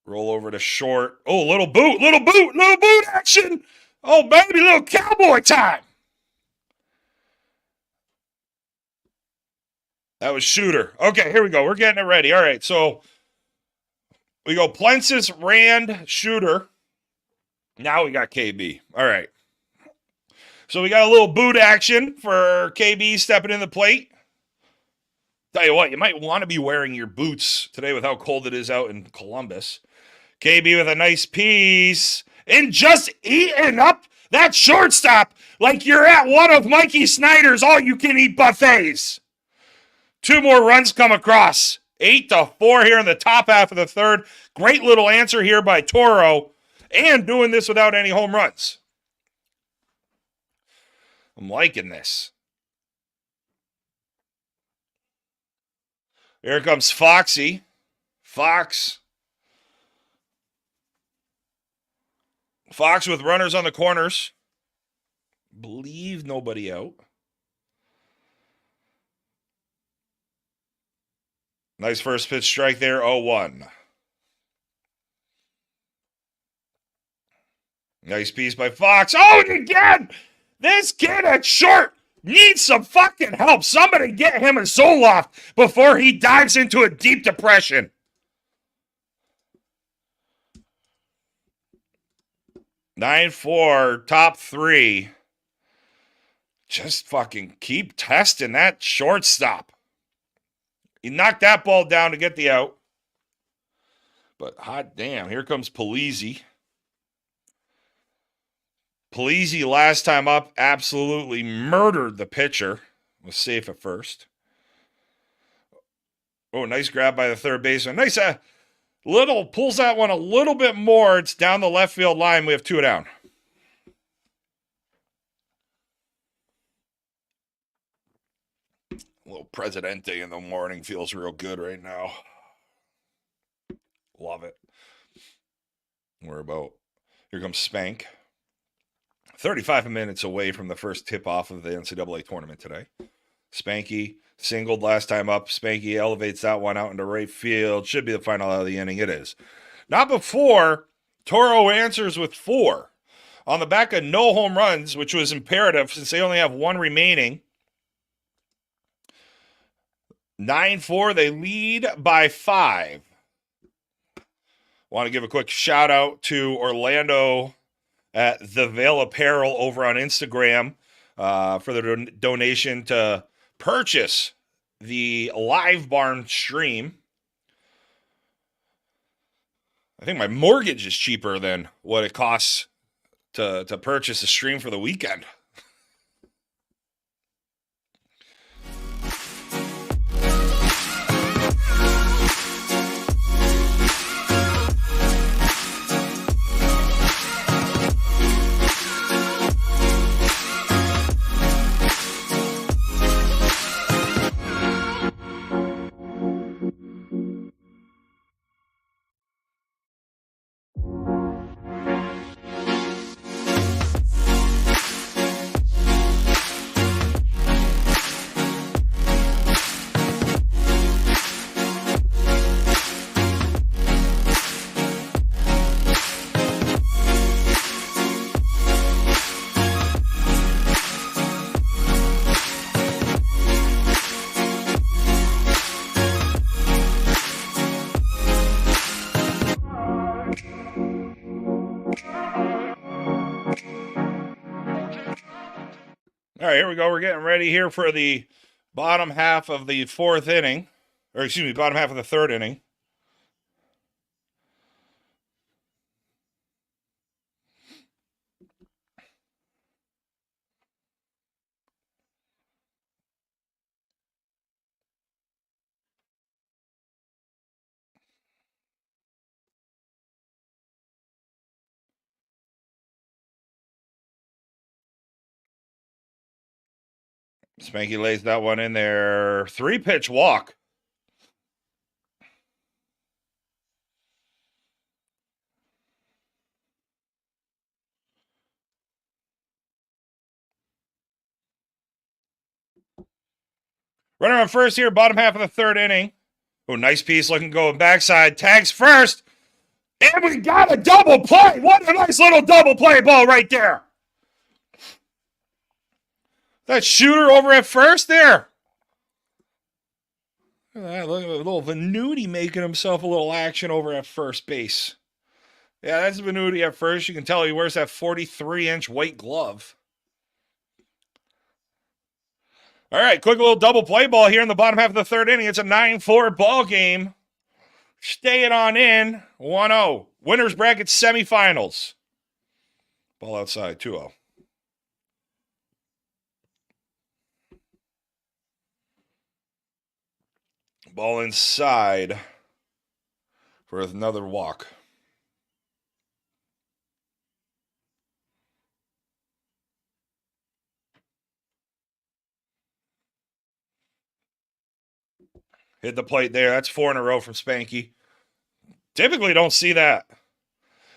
Roll over to short. Oh, little boot action. Oh, baby, little cowboy time. That was Shooter. Okay, here we go. We're getting it ready. All right, so we go Plensis, Rand, Shooter. Now we got KB. All right. So we got a little boot action for KB stepping in the plate. Tell you what, you might want to be wearing your boots today with how cold it is out in Columbus. KB with a nice piece and just eating up that shortstop like you're at one of Mikey Snyder's all-you-can-eat buffets. 2 more runs come across. 8-4 here in the top half of the third. Great little answer here by Toro, and doing this without any home runs. I'm liking this. Here comes Foxy. Fox with runners on the corners. Believe nobody out. Nice first pitch strike there, 0-1. Nice piece by Fox. Oh, and again! This kid at short needs some fucking help. Somebody get him a Zoloft before he dives into a deep depression. 9-4, top 3. Just fucking keep testing that shortstop. He knocked that ball down to get the out. But hot damn, here comes Polizzi. Polizzi last time up absolutely murdered the pitcher. Was safe at first. Oh, nice grab by the third baseman. Nice little, pulls that one a little bit more. It's down the left field line. We have 2 down. A little Presidente in the morning feels real good right now. Love it. We're about, here comes Spank. 35 minutes away from the first tip-off of the NCAA tournament today. Spanky singled last time up. Spanky elevates that one out into right field. Should be the final out of the inning. It is. Not before Toro answers with 4. On the back of no home runs, which was imperative since they only have 1 remaining. 9-4, they lead by 5. Want to give a quick shout out to Orlando at The Veil Apparel over on Instagram for the donation to purchase the Live Barn stream. I think my mortgage is cheaper than what it costs to purchase a stream for the weekend. All right, here we go. We're getting ready here for the bottom half of the 4th inning. Or excuse me, bottom half of the 3rd inning. Spanky lays that one in there. 3-pitch walk. Runner on first here, bottom half of the third inning. Oh, nice piece looking going backside. Tags first. And we got a double play. What a nice little double play ball right there. That shooter over at first there. Look at that. Look at a little Venuti making himself a little action over at first base. Yeah, that's Venuti at first. You can tell he wears that 43-inch white glove. All right, quick little double play ball here in the bottom half of the third inning. It's a 9-4 ball game. Stay it on in. 1-0. Winners bracket semifinals. Ball outside, 2-0. Ball inside for another walk. Hit the plate there. That's 4 in a row from Spanky. Typically don't see that.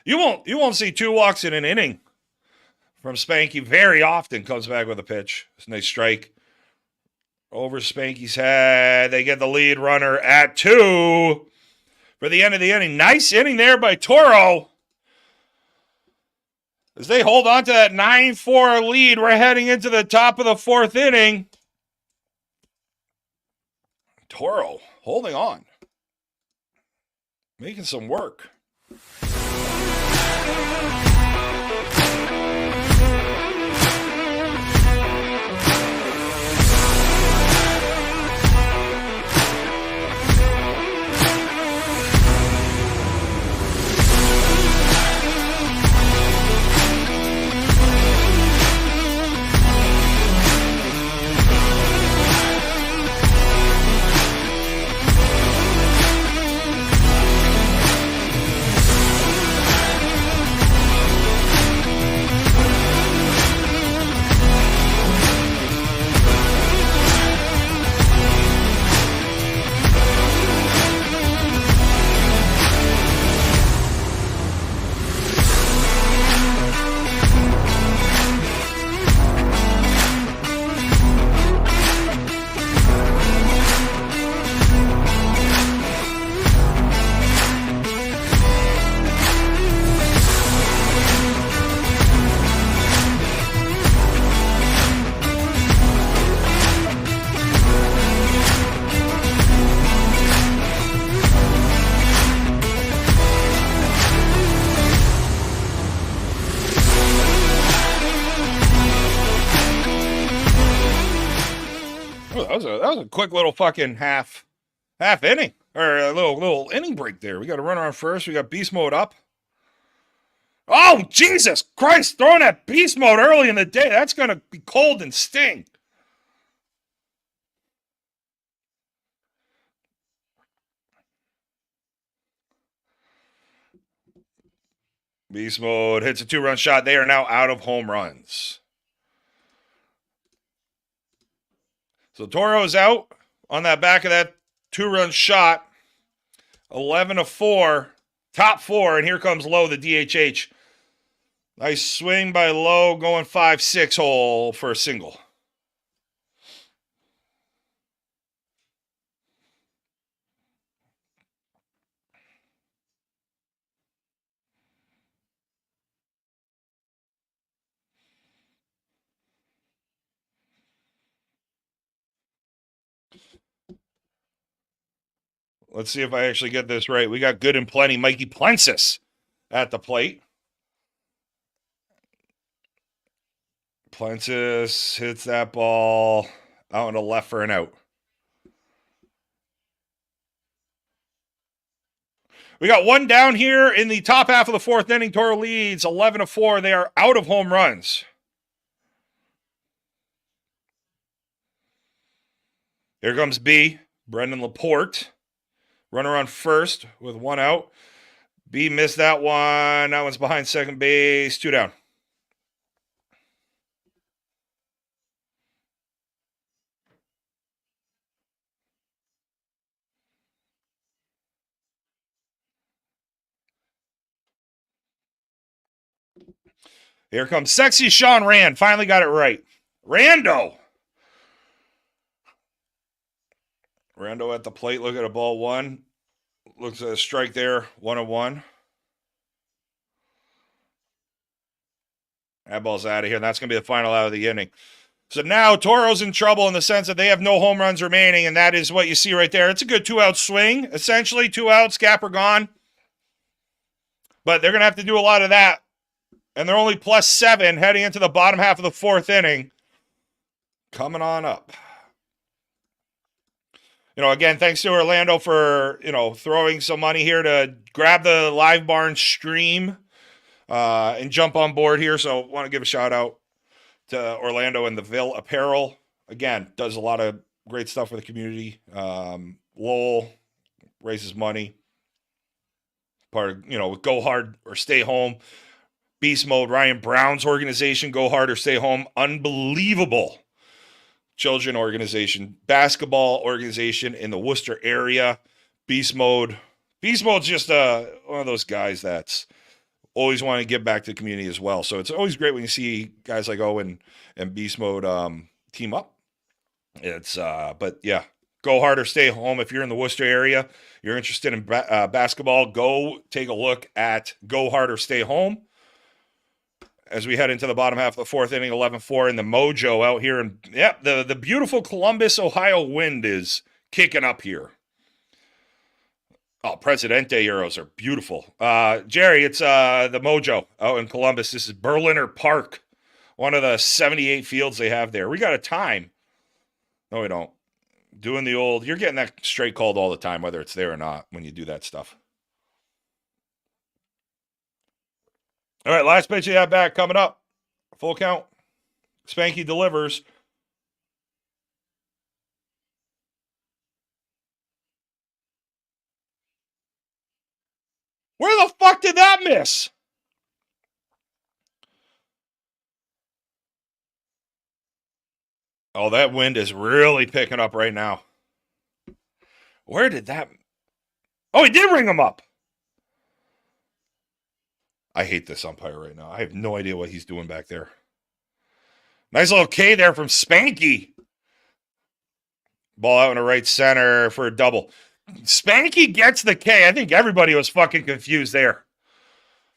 You won't see 2 walks in an inning from Spanky. Very often comes back with a pitch. It's a nice strike. Over Spanky's head. They get the lead runner at 2 for the end of the inning. Nice inning there by Toro. As they hold on to that 9-4 lead, we're heading into the top of the 4th inning. Toro holding on. Making some work. That was a quick little fucking half inning, or a little inning break there. We got a runner on first. We got beast mode up. Oh, Jesus Christ, throwing that beast mode early in the day. That's going to be cold and sting. Beast mode hits a 2-run shot. They are now out of home runs. So Toro is out on that back of that 2-run shot. 11-4, top 4, and here comes Lowe, the DHH. Nice swing by Lowe, going 5-6 hole for a single. Let's see if I actually get this right. We got good and plenty Mikey Plensis at the plate. Plensis hits that ball out into left for an out. We got one down here in the top half of the 4th inning. Toro leads 11-4. They are out of home runs. Here comes B, Brendan Laporte. Runner on first with 1 out. B missed that one. That one's behind second base. 2 down. Here comes sexy Sean Rand. Finally got it right. Rando at the plate. Look at a ball one. Looks at a strike there. 1-1. That ball's out of here. And that's going to be the final out of the inning. So now Toro's in trouble in the sense that they have no home runs remaining, and that is what you see right there. It's a good 2-out swing. Essentially, 2 outs, Scapper gone. But they're going to have to do a lot of that. And they're only +7 heading into the bottom half of the 4th inning. Coming on up. Again, thanks to Orlando for, throwing some money here to grab the Live Barn stream and jump on board here. So I want to give a shout out to Orlando and the Ville Apparel. Again, does a lot of great stuff for the community. Lowell raises money. Part of, Go Hard or Stay Home. Beast Mode, Ryan Brown's organization, Go Hard or Stay Home. Unbelievable children organization. Basketball organization in the Worcester area. Beast Mode. Beast Mode's just one of those guys that's always want to give back to the community as well. So it's always great when you see guys like Owen and Beast Mode team up. But yeah, Go Hard or Stay Home. If you're in the Worcester area, you're interested in basketball, go take a look at Go Hard or Stay Home. As we head into the bottom half of the 4th inning, 11-4 in the Mojo out here. And the beautiful Columbus, Ohio wind is kicking up here. Oh, Presidente Euros are beautiful. Jerry, it's the Mojo out in Columbus. This is Berliner Park, one of the 78 fields they have there. We got a time. No, we don't. Doing the old, you're getting that straight called all the time, whether it's there or not, when you do that stuff. All right, last pitch of that back coming up. Full count. Spanky delivers. Where the fuck did that miss? Oh, that wind is really picking up right now. Where did that... Oh, he did ring him up. I hate this umpire right now. I have no idea what he's doing back there. Nice little K there from Spanky. Ball out in the right center for a double. Spanky gets the K. I think everybody was fucking confused there.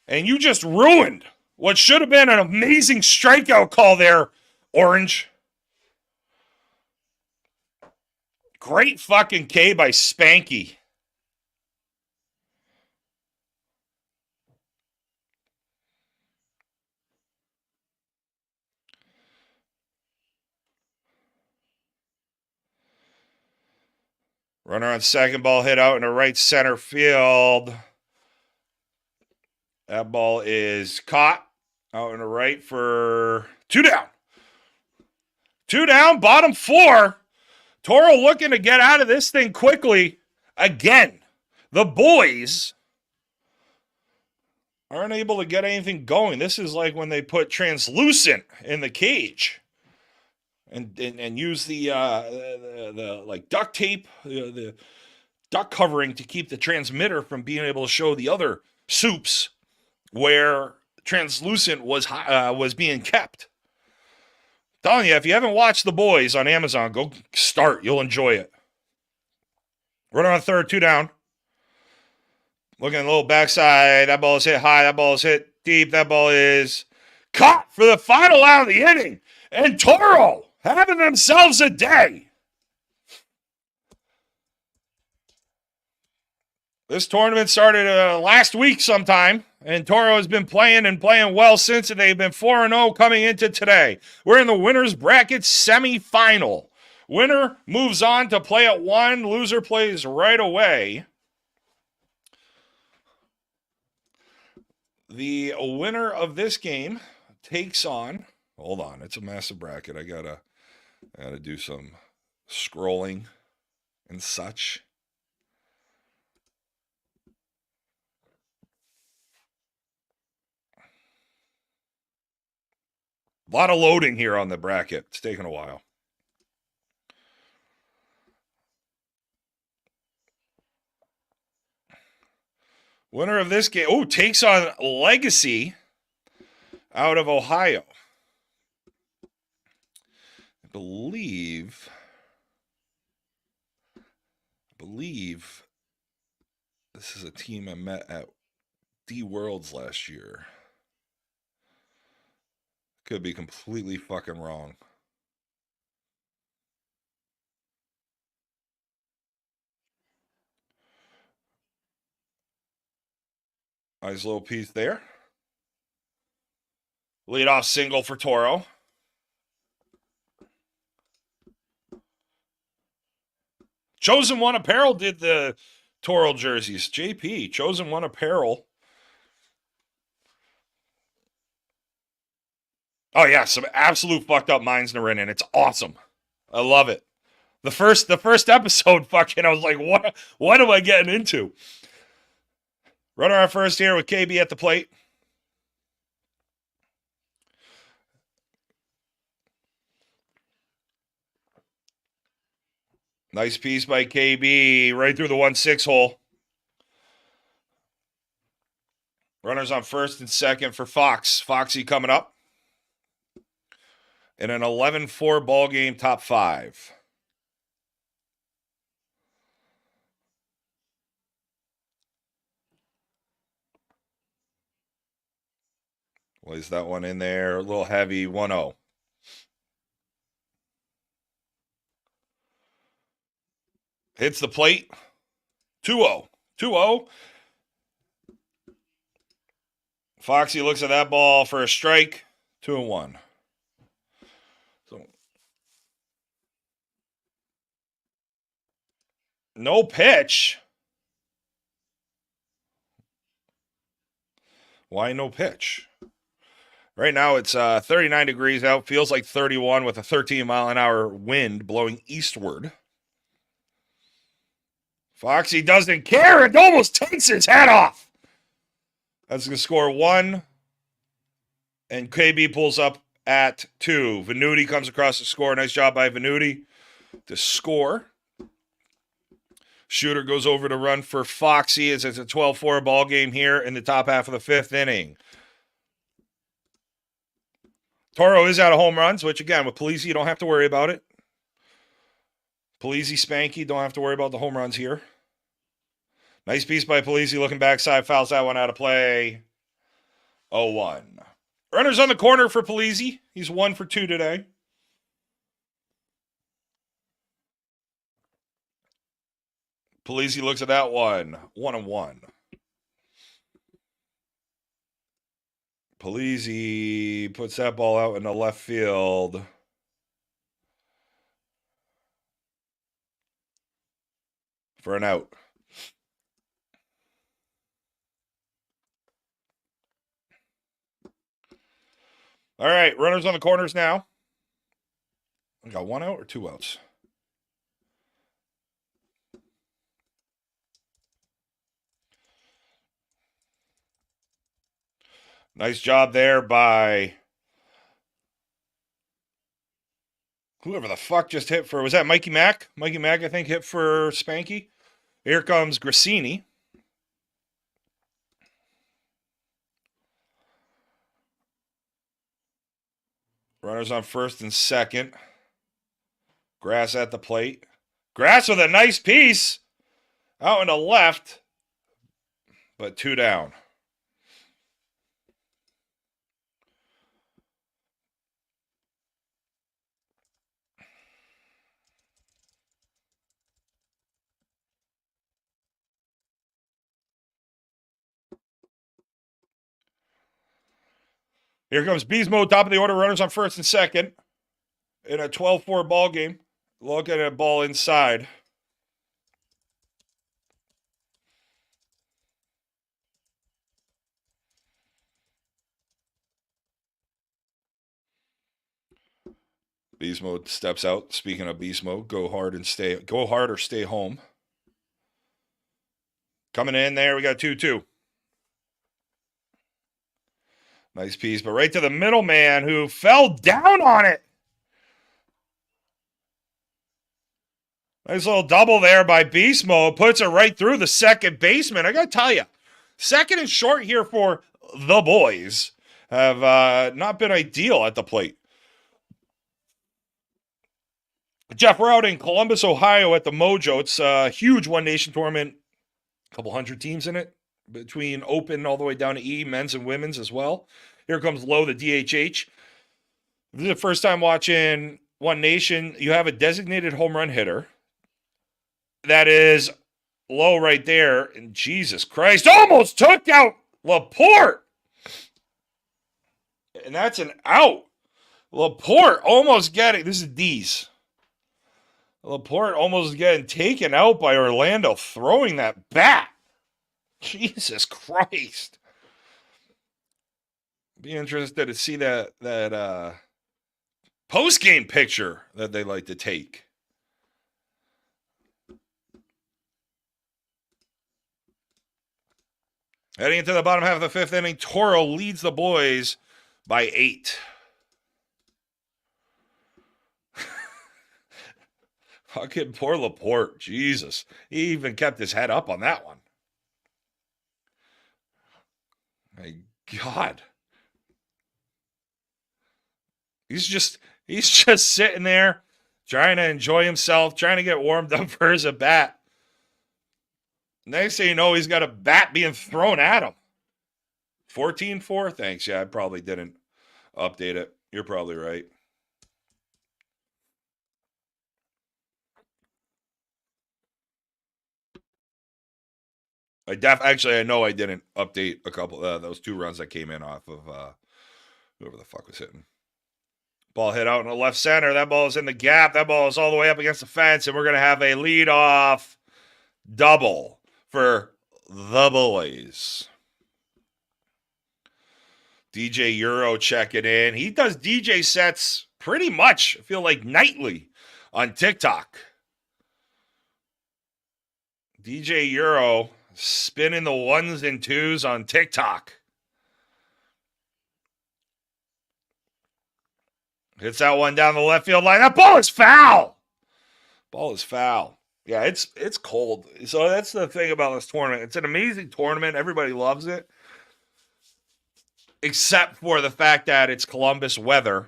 And you just ruined what should have been an amazing strikeout call there, Orange. Great fucking K by Spanky. Runner on second, ball hit out in the right center field. That ball is caught out in the right for 2 down. 2 down, bottom 4. Toro looking to get out of this thing quickly. Again, the boys aren't able to get anything going. This is like when they put translucent in the cage. And use the like duct tape, the duct covering to keep the transmitter from being able to show the other soups where translucent was being kept. I'm telling you, if you haven't watched The Boys on Amazon, go start. You'll enjoy it. Runner on third, 2 down. Looking at a little backside. That ball is hit high. That ball is hit deep. That ball is caught for the final out of the inning. And Toro having themselves a day. This tournament started last week sometime, and Toro has been playing well since, and they've been 4-0 coming into today. We're in the winner's bracket semifinal. Winner moves on to play at 1. Loser plays right away. The winner of this game takes on... Hold on, it's a massive bracket. I gotta do some scrolling and such. A lot of loading here on the bracket. It's taking a while. Winner of this game, takes on Legacy. out of Ohio. I believe this is a team I met at D Worlds last year. Could be completely fucking wrong. Nice little piece there. Leadoff single for Toro. Chosen One Apparel did the Toro jerseys. JP, Chosen One Apparel. Oh yeah, some absolute fucked up Meisner in it. It's awesome. I love it. The first episode, fucking, I was like, what am I getting into? Runner on first here with KB at the plate. Nice piece by KB right through the 1-6 hole. Runners on first and second for Fox. Foxy coming up in an 11-4 ball game, top 5. Lays that one in there, a little heavy, 1-0. Hits the plate, 2-0. 2-0. Foxy looks at that ball for a strike, 2-1. So, no pitch. Why no pitch? Right now it's 39 degrees out. Feels like 31 with a 13-mile-an-hour wind blowing eastward. Foxy doesn't care. It almost takes his head off. That's going to score 1. And KB pulls up at 2. Venuti comes across the score. Nice job by Venuti to score. Shooter goes over to run for Foxy as it's a 12-4 ball game here in the top half of the 5th inning. Toro is out of home runs, which, again, with Polisi, you don't have to worry about it. Polisi, Spanky, don't have to worry about the home runs here. Nice piece by Polisi, looking backside, fouls that one out of play. 0-1. Runners on the corner for Polisi. He's 1 for 2 today. Polisi looks at that one. 1-1. Polisi puts that ball out in the left field. For an out. All right, runners on the corners now. We got 1 out or 2 outs? Nice job there by whoever the fuck just hit for, was that Mikey Mack? Mikey Mack, I think, hit for Spanky. Here comes Grassini. Runners on first and second. Grass at the plate. Grass with a nice piece. Out in the left. But 2 down. Here comes Beast Mode, top of the order, runners on first and second. In a 12-4 ball game. Look at a ball inside. Beast Mode steps out. Speaking of Beast Mode, go hard or stay home. Coming in there, we got 2-2. Nice piece, but right to the middleman who fell down on it. Nice little double there by Beast Mode. Puts it right through the second baseman. I got to tell you, second and short here for the boys. have not been ideal at the plate. Jeff, we're out in Columbus, Ohio at the Mojo. It's a huge One Nation tournament, a couple hundred teams in it, between open all the way down to E, men's and women's as well. Here comes Lowe, the DHH. This is the first time watching One Nation. You have a designated home run hitter. That is Lowe right there. And Jesus Christ, almost took out Laporte. And that's an out. Laporte almost getting, this is D's. Laporte almost getting taken out by Orlando throwing that bat. Jesus Christ. Be interested to see that post-game picture that they like to take. Heading into the bottom half of the fifth inning, Toro leads the boys by 8. Fucking poor Laporte. Jesus. He even kept his head up on that one. My God. He's just sitting there trying to enjoy himself, trying to get warmed up for his at bat. Next thing you know, he's got a bat being thrown at him. 14-4? Thanks. Yeah, I probably didn't update it. You're probably right. I know I didn't update a couple those 2 runs that came in off of whoever the fuck was hitting. Ball hit out in the left center. That ball is in the gap. That ball is all the way up against the fence, and we're going to have a leadoff double for the boys. DJ Euro checking in. He does DJ sets pretty much, I feel like, nightly on TikTok. DJ Euro spinning the 1s and 2s on TikTok. Hits that one down the left field line. That ball is foul. Ball is foul. Yeah, it's cold. So that's the thing about this tournament. It's an amazing tournament. Everybody loves it. Except for the fact that it's Columbus weather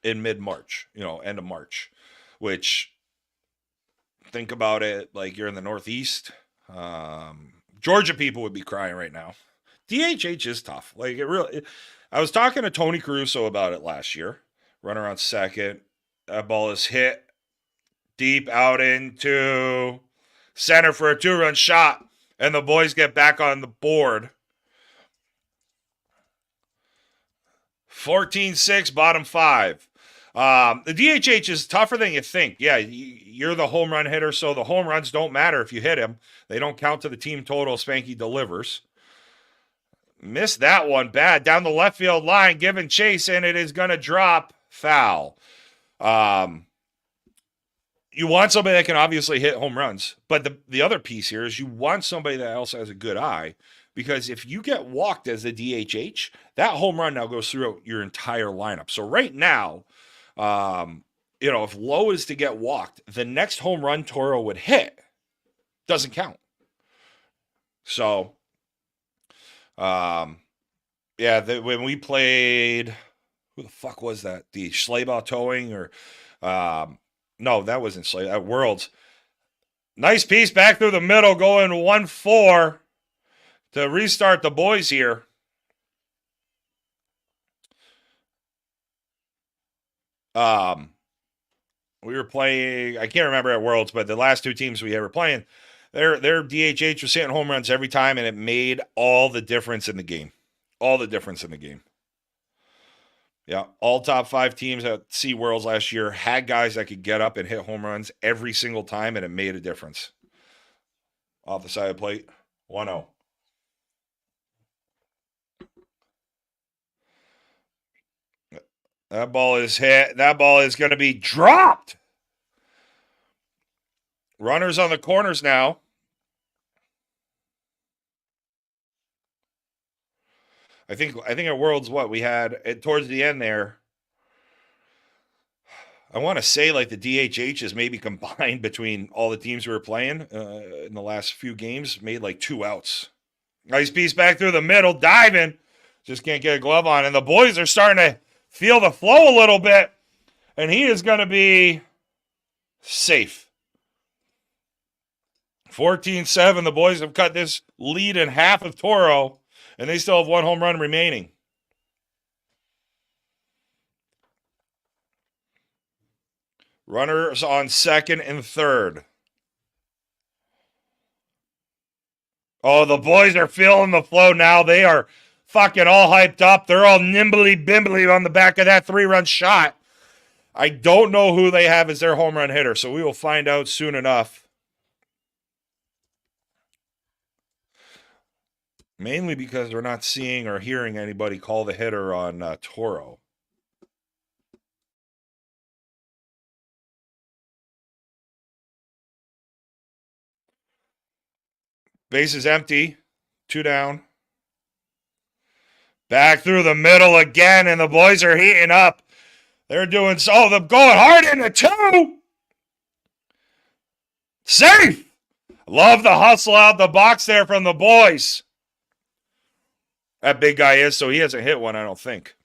in mid-March, end of March. Which, think about it, like you're in the Northeast. Georgia people would be crying right now. DHH is tough. Like I was talking to Tony Caruso about it last year. Runner on second. That ball is hit deep out into center for a 2-run shot. And the boys get back on the board. 14-6, bottom 5. The DHH is tougher than you think. Yeah, you're the home run hitter, so the home runs don't matter if you hit him. They don't count to the team total. Spanky delivers. Missed that one bad. Down the left field line, giving chase, and it is going to drop. Foul. You want somebody that can obviously hit home runs, but the other piece here is you want somebody that also has a good eye, because if you get walked as the DHH, that home run now goes through your entire lineup. So right now, if Lowe is to get walked, the next home run Toro would hit doesn't count. So, when we played, who the fuck was that? The Schleibau towing or, no, that wasn't Schleibau. At Worlds. Nice piece back through the middle, going 1-4 to restart the boys here. We were playing, I can't remember at Worlds, but the last 2 teams we were playing, their DHH was hitting home runs every time, and it made all the difference in the game. All the difference in the game. Yeah, all top 5 teams at Sea Worlds last year had guys that could get up and hit home runs every single time, and it made a difference. Off the side of the plate, 1-0. That ball is hit. That ball is going to be dropped. Runners on the corners now. I think at Worlds, what we had towards the end there, I want to say like the DHH is maybe combined between all the teams we were playing in the last few games, made like 2 outs. Nice piece back through the middle, diving. Just can't get a glove on. And the boys are starting to feel the flow a little bit. And he is going to be safe. 14-7. The boys have cut this lead in half of Toro. And they still have one home run remaining. Runners on second and third. Oh, the boys are feeling the flow now. They are fucking all hyped up. They're all nimbly-bimbly on the back of that 3-run shot. I don't know who they have as their home run hitter, so we will find out soon enough. Mainly because we're not seeing or hearing anybody call the hitter on Toro. Base is empty. 2 down. Back through the middle again, and the boys are heating up. They're doing so. Oh, they're going hard into 2. Safe. Love the hustle out the box there from the boys. That big guy is, so he hasn't hit one, I don't think.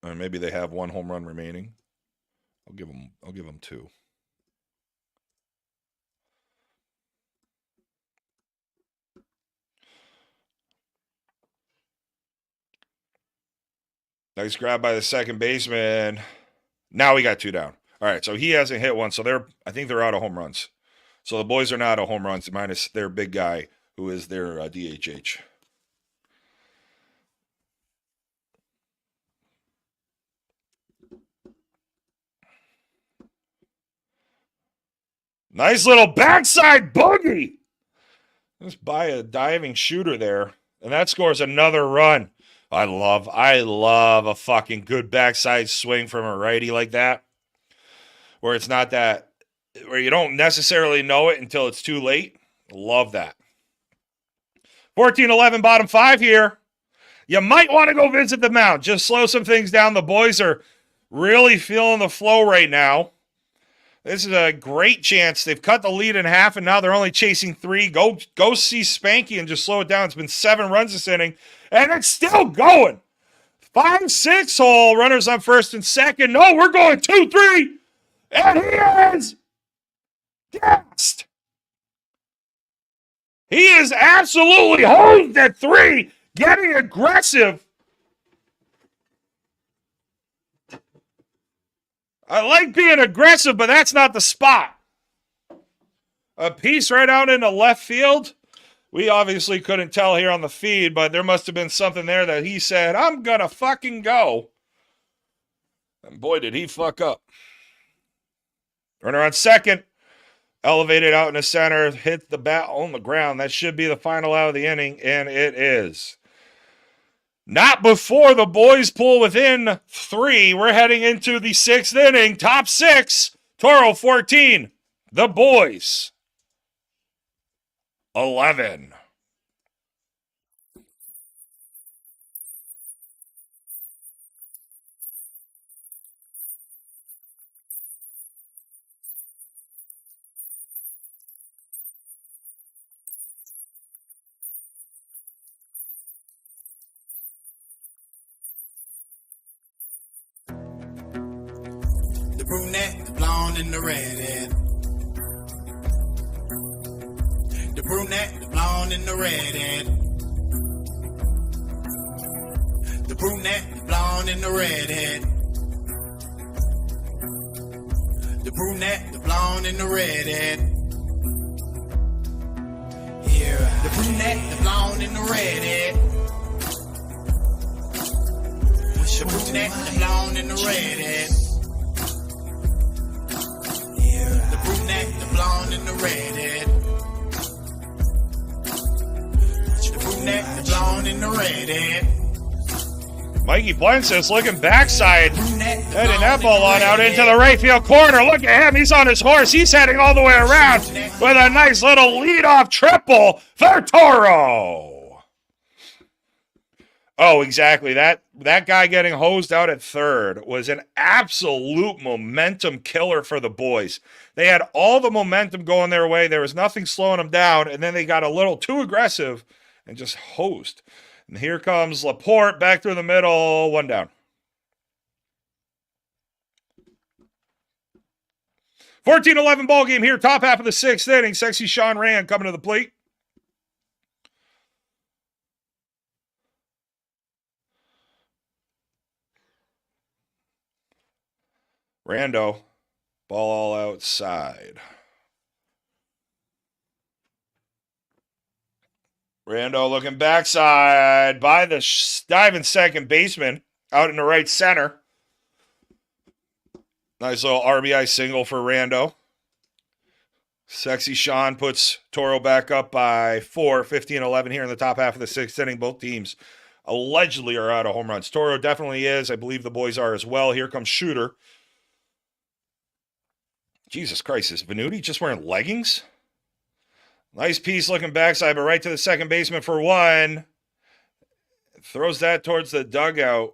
Or maybe they have one home run remaining. I'll give them 2. Nice grab by the second baseman. Now we got 2 down. All right, so he hasn't hit one, so I think they're out of home runs. So the boys are not out of home runs, minus their big guy, who is their DHH. Nice little backside boogie. Just by a diving shooter there. And that scores another run. I love a fucking good backside swing from a righty like that. Where it's not that, where you don't necessarily know it until it's too late. Love that. 14-11, bottom 5 here. You might want to go visit the mound. Just slow some things down. The boys are really feeling the flow right now. This is a great chance. They've cut the lead in half, and now they're only chasing 3. Go see Spanky and just slow it down. It's been 7 runs this inning, and it's still going. 5-6 hole. Runners on first and second. No, we're going 2-3. And he is gassed. He is absolutely hosed at 3, getting aggressive. I like being aggressive, but that's not the spot. A piece right out into left field. We obviously couldn't tell here on the feed, but there must have been something there that he said, I'm going to fucking go. And boy, did he fuck up. Runner on second. Elevated out in the center. Hit the bat on the ground. That should be the final out of the inning, and it is. Not before the boys pull within 3. We're heading into the 6th inning. Top 6. Toro 14. The boys 11. The brunette, the blonde, and the redhead. The brunette, the blonde, and the redhead. The brunette, the blonde, and the redhead. The brunette, the blonde, and the redhead. Yeah, the brunette, the blonde, and the redhead. The brunette, the blonde, and the redhead. The brunette, the blonde, and the redhead. The brunette, the blonde, and the redhead. Mikey Blensis looking backside, heading that ball on out into the right field corner. Look at him. He's on his horse. He's heading all the way around with a nice little leadoff triple for Toro. Oh, exactly. That guy getting hosed out at third was an absolute momentum killer for the boys. They had all the momentum going their way. There was nothing slowing them down, and then they got a little too aggressive and just hosed. And here comes Laporte back through the middle, one down. 14-11 ball game here, top half of the sixth inning. Sexy Sean Rand coming to the plate. Rando, ball all outside. Rando looking backside by the diving second baseman out in the right center. Nice little RBI single for Rando. Sexy Sean puts Toro back up by 4, 15-11 here in the top half of the sixth inning. Both teams allegedly are out of home runs. Toro definitely is. I believe the boys are as well. Here comes Shooter. Jesus Christ, is Venuti just wearing leggings? Nice piece looking backside, but right to the second baseman for one. Throws that towards the dugout.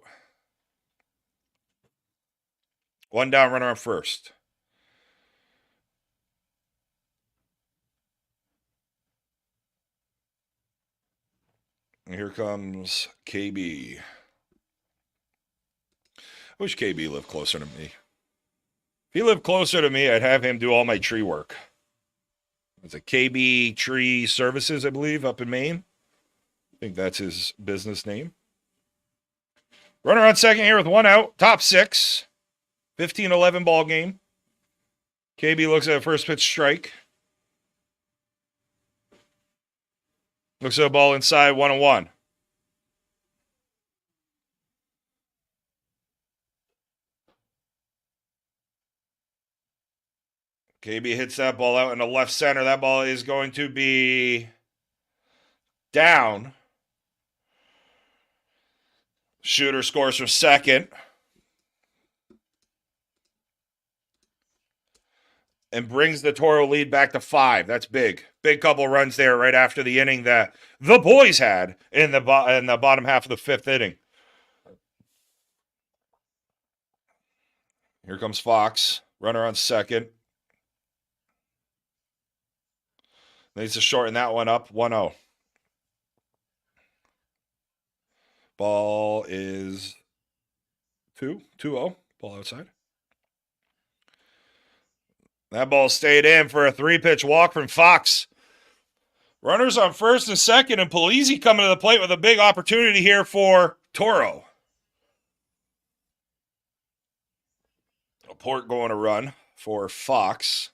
One down, runner on first. And here comes KB. I wish KB lived closer to me. If he lived closer to me, I'd have him do all my tree work. It's a KB Tree Services, I believe, up in Maine. I think that's his business name. Runner on second here with one out. Top six. 15-11 ball game. KB looks at a first pitch strike. Looks at a ball inside, 1-1. KB hits that ball out in the left center. That ball is going to be down. Shooter scores from second. And brings the Toro lead back to 5. That's big. Big couple runs there right after the inning that the boys had in the bottom half of the fifth inning. Here comes Fox. Runner on second. Needs to shorten that one up. 1-0. Ball is 2-0. Ball outside. That ball stayed in for a 3-pitch walk from Fox. Runners on first and second, and Polizzi coming to the plate with a big opportunity here for Toro. Laporte going to run for Fox.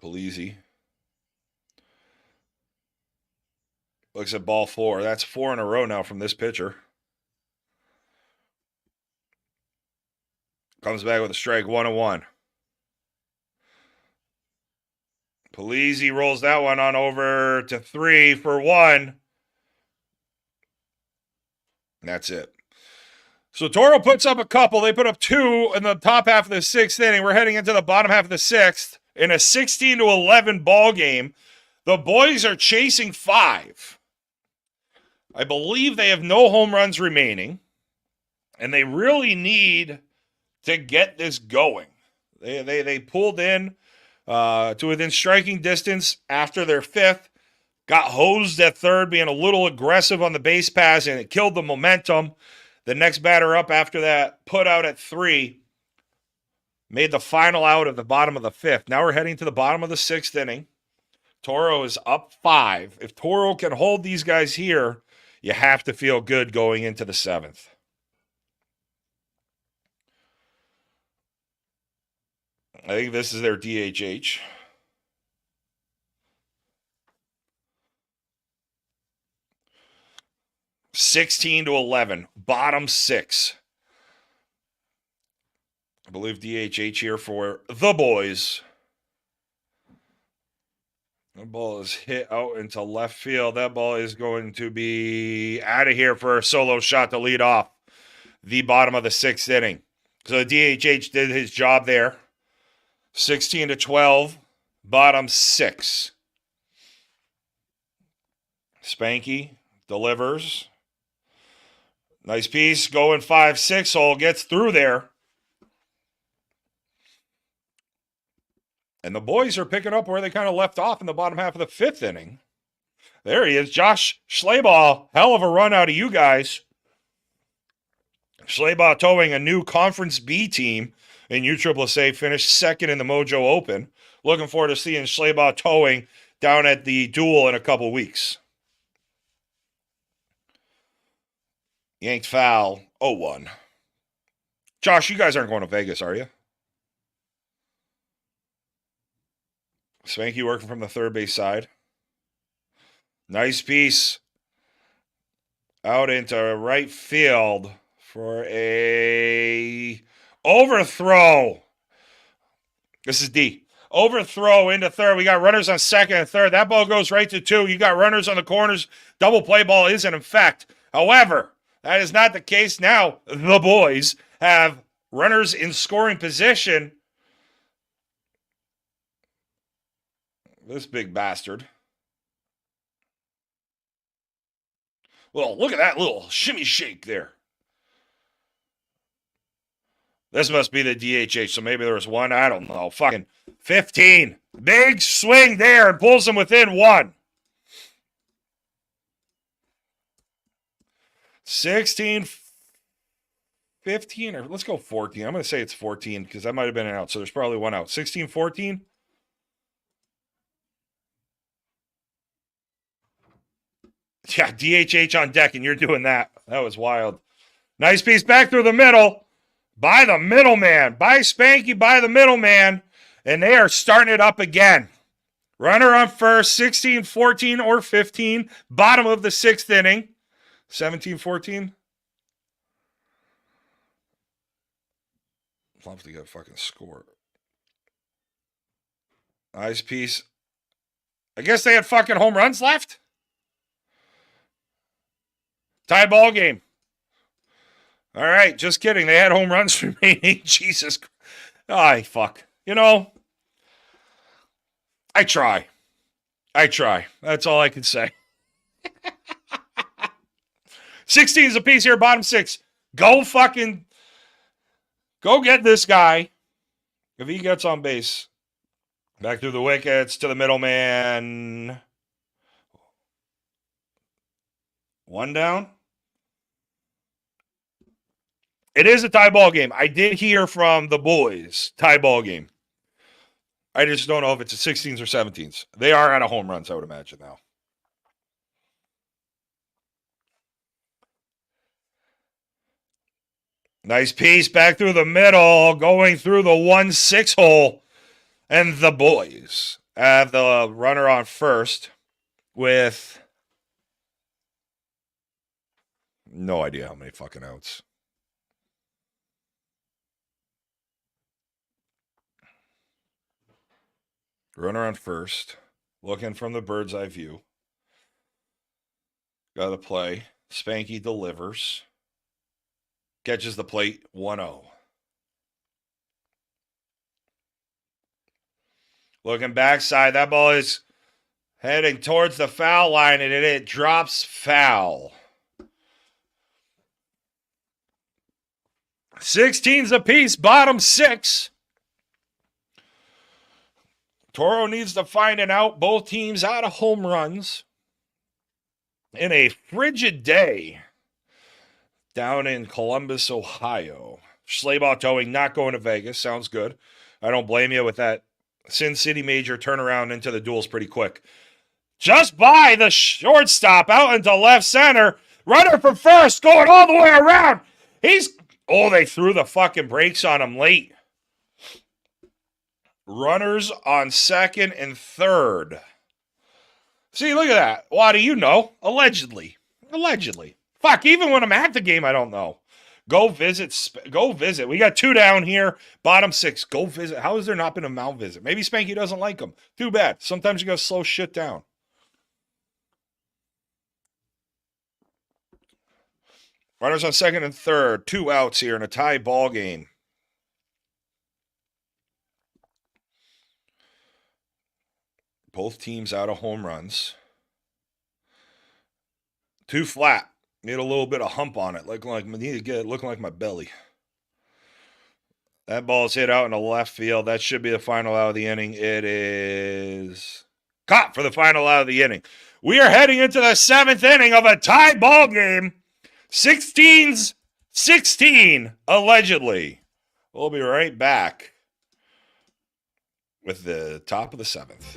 Polizzi looks at ball 4. That's 4 in a row now from this pitcher. Comes back with a strike, 1-1. Polizzi rolls that one on over to 3 for 1. And that's it. So Toro puts up a couple. They put up 2 in the top half of the sixth inning. We're heading into the bottom half of the sixth. In a 16-11 ball game, the boys are chasing 5. I believe they have no home runs remaining, and they really need to get this going. They pulled in to within striking distance after their 5th, got hosed at third, being a little aggressive on the base pass, and it killed the momentum. The next batter up after that, put out at 3. Made the final out at the bottom of the 5th. Now we're heading to the bottom of the 6th inning. Toro is up 5. If Toro can hold these guys here, you have to feel good going into the 7th. I think this is their DHH. $16-11, bottom 6. I believe DHH here for the boys. The ball is hit out into left field. That ball is going to be out of here for a solo shot to lead off the bottom of the 6th inning. So the DHH did his job there. 16-12. bottom 6. Spanky delivers. Nice piece. Going 5-6 hole. Gets through there. And the boys are picking up where they kind of left off in the bottom half of the 5th inning. There he is. Josh Schleybaugh. Hell of a run out of you guys. Schleybaugh towing a new Conference B team in USSSA. Finished 2nd in the Mojo Open. Looking forward to seeing Schleybaugh towing down at the duel in a couple weeks. Yanked foul. 0-1. Josh, you guys aren't going to Vegas, are you? Spanky working from the third base side. Nice piece. Out into right field for a overthrow. This is D. Overthrow into third. We got runners on second and third. That ball goes right to 2. You got runners on the corners. Double play ball is in effect. However, that is not the case now. The boys have runners in scoring position. This big bastard. Well, look at that little shimmy shake there. This must be the DHH, so maybe there was one. I don't know. Fucking 15. Big swing there and pulls them within 1. 16, 15, or let's go 14. I'm going to say it's 14 because that might have been an out, so there's probably one out. 16, 14. Yeah, DHH on deck, and you're doing that. That was wild. Nice piece back through the middle. By the middleman. By Spanky, by the middleman. And they are starting it up again. Runner on first, 16, 14, or 15. Bottom of the 6th inning. 17, 14. Love to get a fucking score. Nice piece. I guess they had fucking home runs left. Tie ball game. All right, just kidding. They had home runs remaining. Jesus Christ. Oh, fuck. You know, I try. That's all I can say. 16 is a piece here, bottom 6. Go get this guy. If he gets on base. Back through the wickets to the middleman. 1 down. It is a tie ball game. I did hear from the boys. Tie ball game. I just don't know if it's a 16s or 17s. They are out of home runs, I would imagine, now. Nice piece back through the middle, going through the 1-6 hole. And the boys have the runner on first with no idea how many fucking outs. Runner on first, looking from the bird's eye view. Got the play. Spanky delivers. Catches the plate 1-0. Looking backside, that ball is heading towards the foul line, and it drops foul. 16s apiece, bottom 6. Toro needs to find an out. Both teams out of home runs in a frigid day down in Columbus, Ohio. Schleybaugh towing, not going to Vegas. Sounds good. I don't blame you with that. Sin City Major turnaround into the duels pretty quick. Just by the shortstop out into left center. Runner from first going all the way around. They threw the fucking brakes on him late. Runners on second and third. See, look at that. Why do you know? Allegedly. Fuck, even when I'm at the game, I don't know. Go visit. We got 2 down here. Bottom 6. Go visit. How has there not been a Mount visit? Maybe Spanky doesn't like them. Too bad. Sometimes you got to slow shit down. Runners on second and third. 2 outs here in a tie ball game. Both teams out of home runs. Too flat. Need a little bit of hump on it. Looking like my belly. That ball's hit out in the left field. That should be the final out of the inning. It is caught for the final out of the inning. We are heading into the 7th inning of a tie ball game. 16-16, allegedly. We'll be right back with the top of the 7th.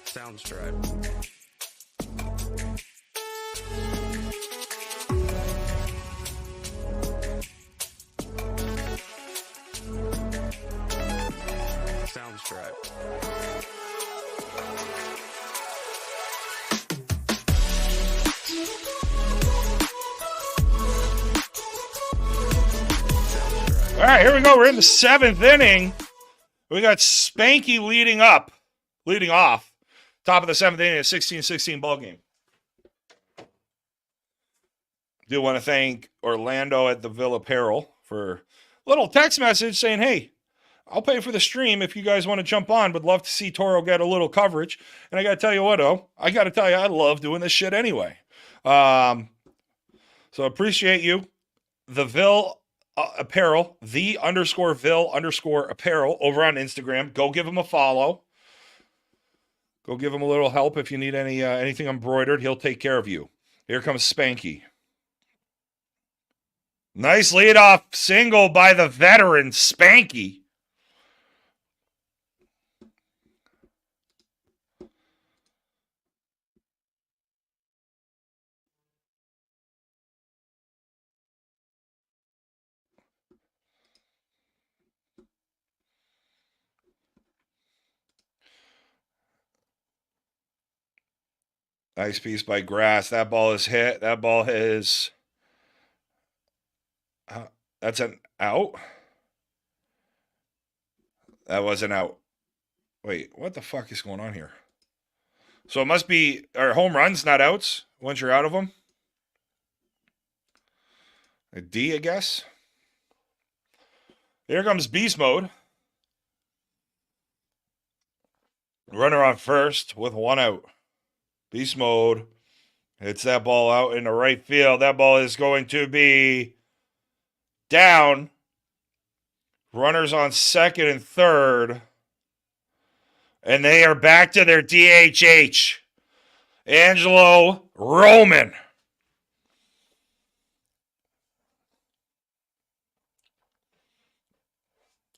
Sounds right. Sounds right. All right, here we go. We're in the 7th inning. We got Spanky leading off. Top of the 7th inning, a 16-16 ball game. Do want to thank Orlando at the Ville Apparel for a little text message saying, hey, I'll pay for the stream if you guys want to jump on. Would love to see Toro get a little coverage. And I got to tell you what, I got to tell you, I love doing this shit anyway. So appreciate you. The Ville Apparel, the_Ville_ apparel over on Instagram. Go give him a follow. Go give him a little help if you need anything embroidered. He'll take care of you. Here comes Spanky. Nice leadoff single by the veteran Spanky. Nice piece by Grass. That ball is hit. That ball is... that's an out? That was an out. Wait, what the fuck is going on here? So it must be... Are home runs not outs once you're out of them? A D, I guess. Here comes Beast Mode. Runner on first with 1 out. Beast Mode hits that ball out in the right field. That ball is going to be down. Runners on second and third. And they are back to their DHH. Angelo Roman.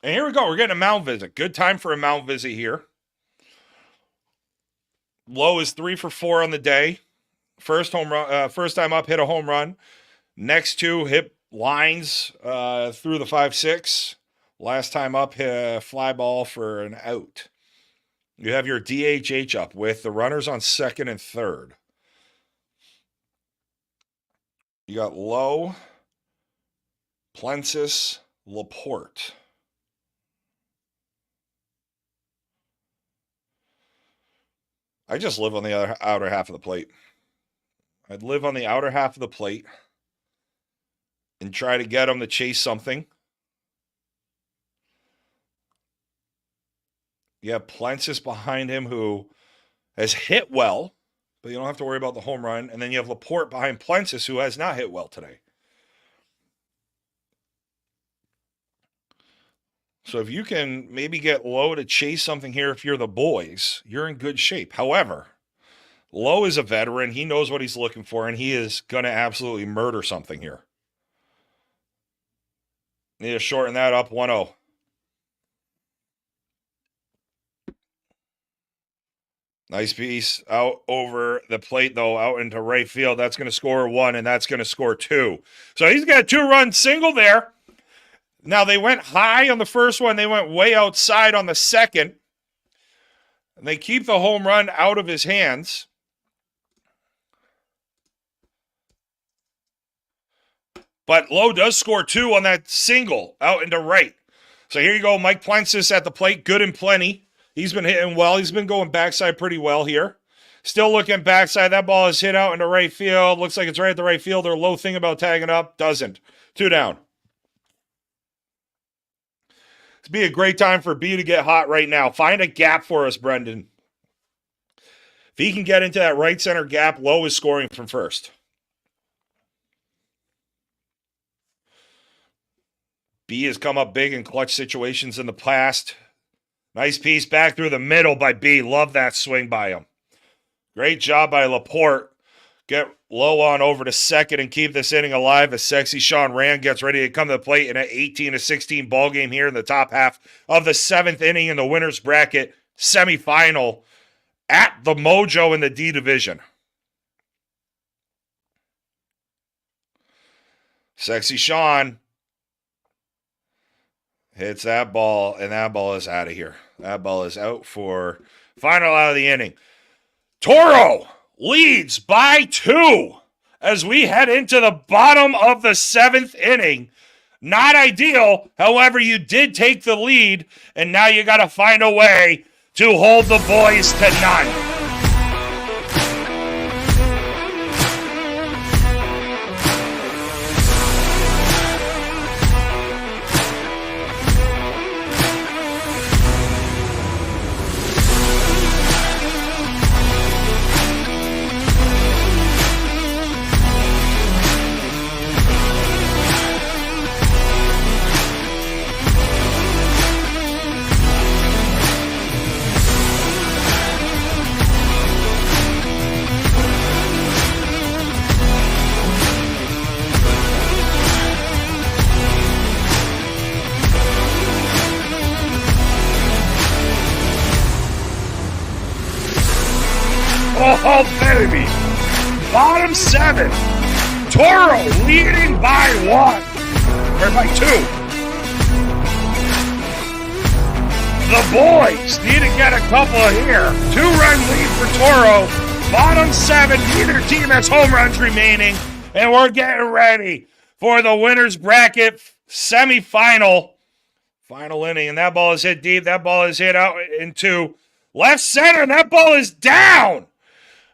And here we go. We're getting a mound visit. Good time for a mound visit here. Lowe is 3 for 4 on the day. First time up, hit a home run. Next 2 hit lines through the 5-6. Last time up, hit a fly ball for an out. You have your DHH up with the runners on second and third. You got Lowe, Plensis, Laporte. I just live on the outer half of the plate. I'd live on the outer half of the plate and try to get them to chase something. You have Plensis behind him who has hit well, but you don't have to worry about the home run. And then you have Laporte behind Plensis who has not hit well today. So if you can maybe get Lowe to chase something here, if you're the boys, you're in good shape. However, Lowe is a veteran. He knows what he's looking for, and he is going to absolutely murder something here. Need to shorten that up 1-0. Nice piece out over the plate, though, out into right field. That's going to score 1, and that's going to score 2. So he's got a 2-run single there. Now, they went high on the first one. They went way outside on the second. And they keep the home run out of his hands. But Lowe does score 2 on that single out into right. So here you go, Mike Plensis at the plate, good and plenty. He's been hitting well. He's been going backside pretty well here. Still looking backside. That ball is hit out into right field. Looks like it's right at the right fielder. Lowe thing about tagging up. Doesn't. 2 down. It'd be a great time for B to get hot right now. Find a gap for us, Brendan. If he can get into that right center gap, Lowe is scoring from first. B has come up big in clutch situations in the past. Nice piece back through the middle by B. Love that swing by him. Great job by Laporte. Get Lowe on over to second and keep this inning alive as Sexy Sean Rand gets ready to come to the plate in an 18-16 ball game here in the top half of the 7th inning in the winner's bracket semifinal at the Mojo in the D division. Sexy Sean hits that ball, and that ball is out of here. That ball is out for final out of the inning. Toro leads by 2 as we head into the bottom of the 7th inning. Not ideal. However, you did take the lead, and now you got to find a way to hold the boys to none. Oh, baby. Bottom 7. Toro leading by 1. Or by 2. The boys need to get a couple here. 2-run lead for Toro. Bottom 7. Neither team has home runs remaining. And we're getting ready for the winner's bracket semifinal. Final inning. And that ball is hit deep. That ball is hit out into left center. And that ball is down.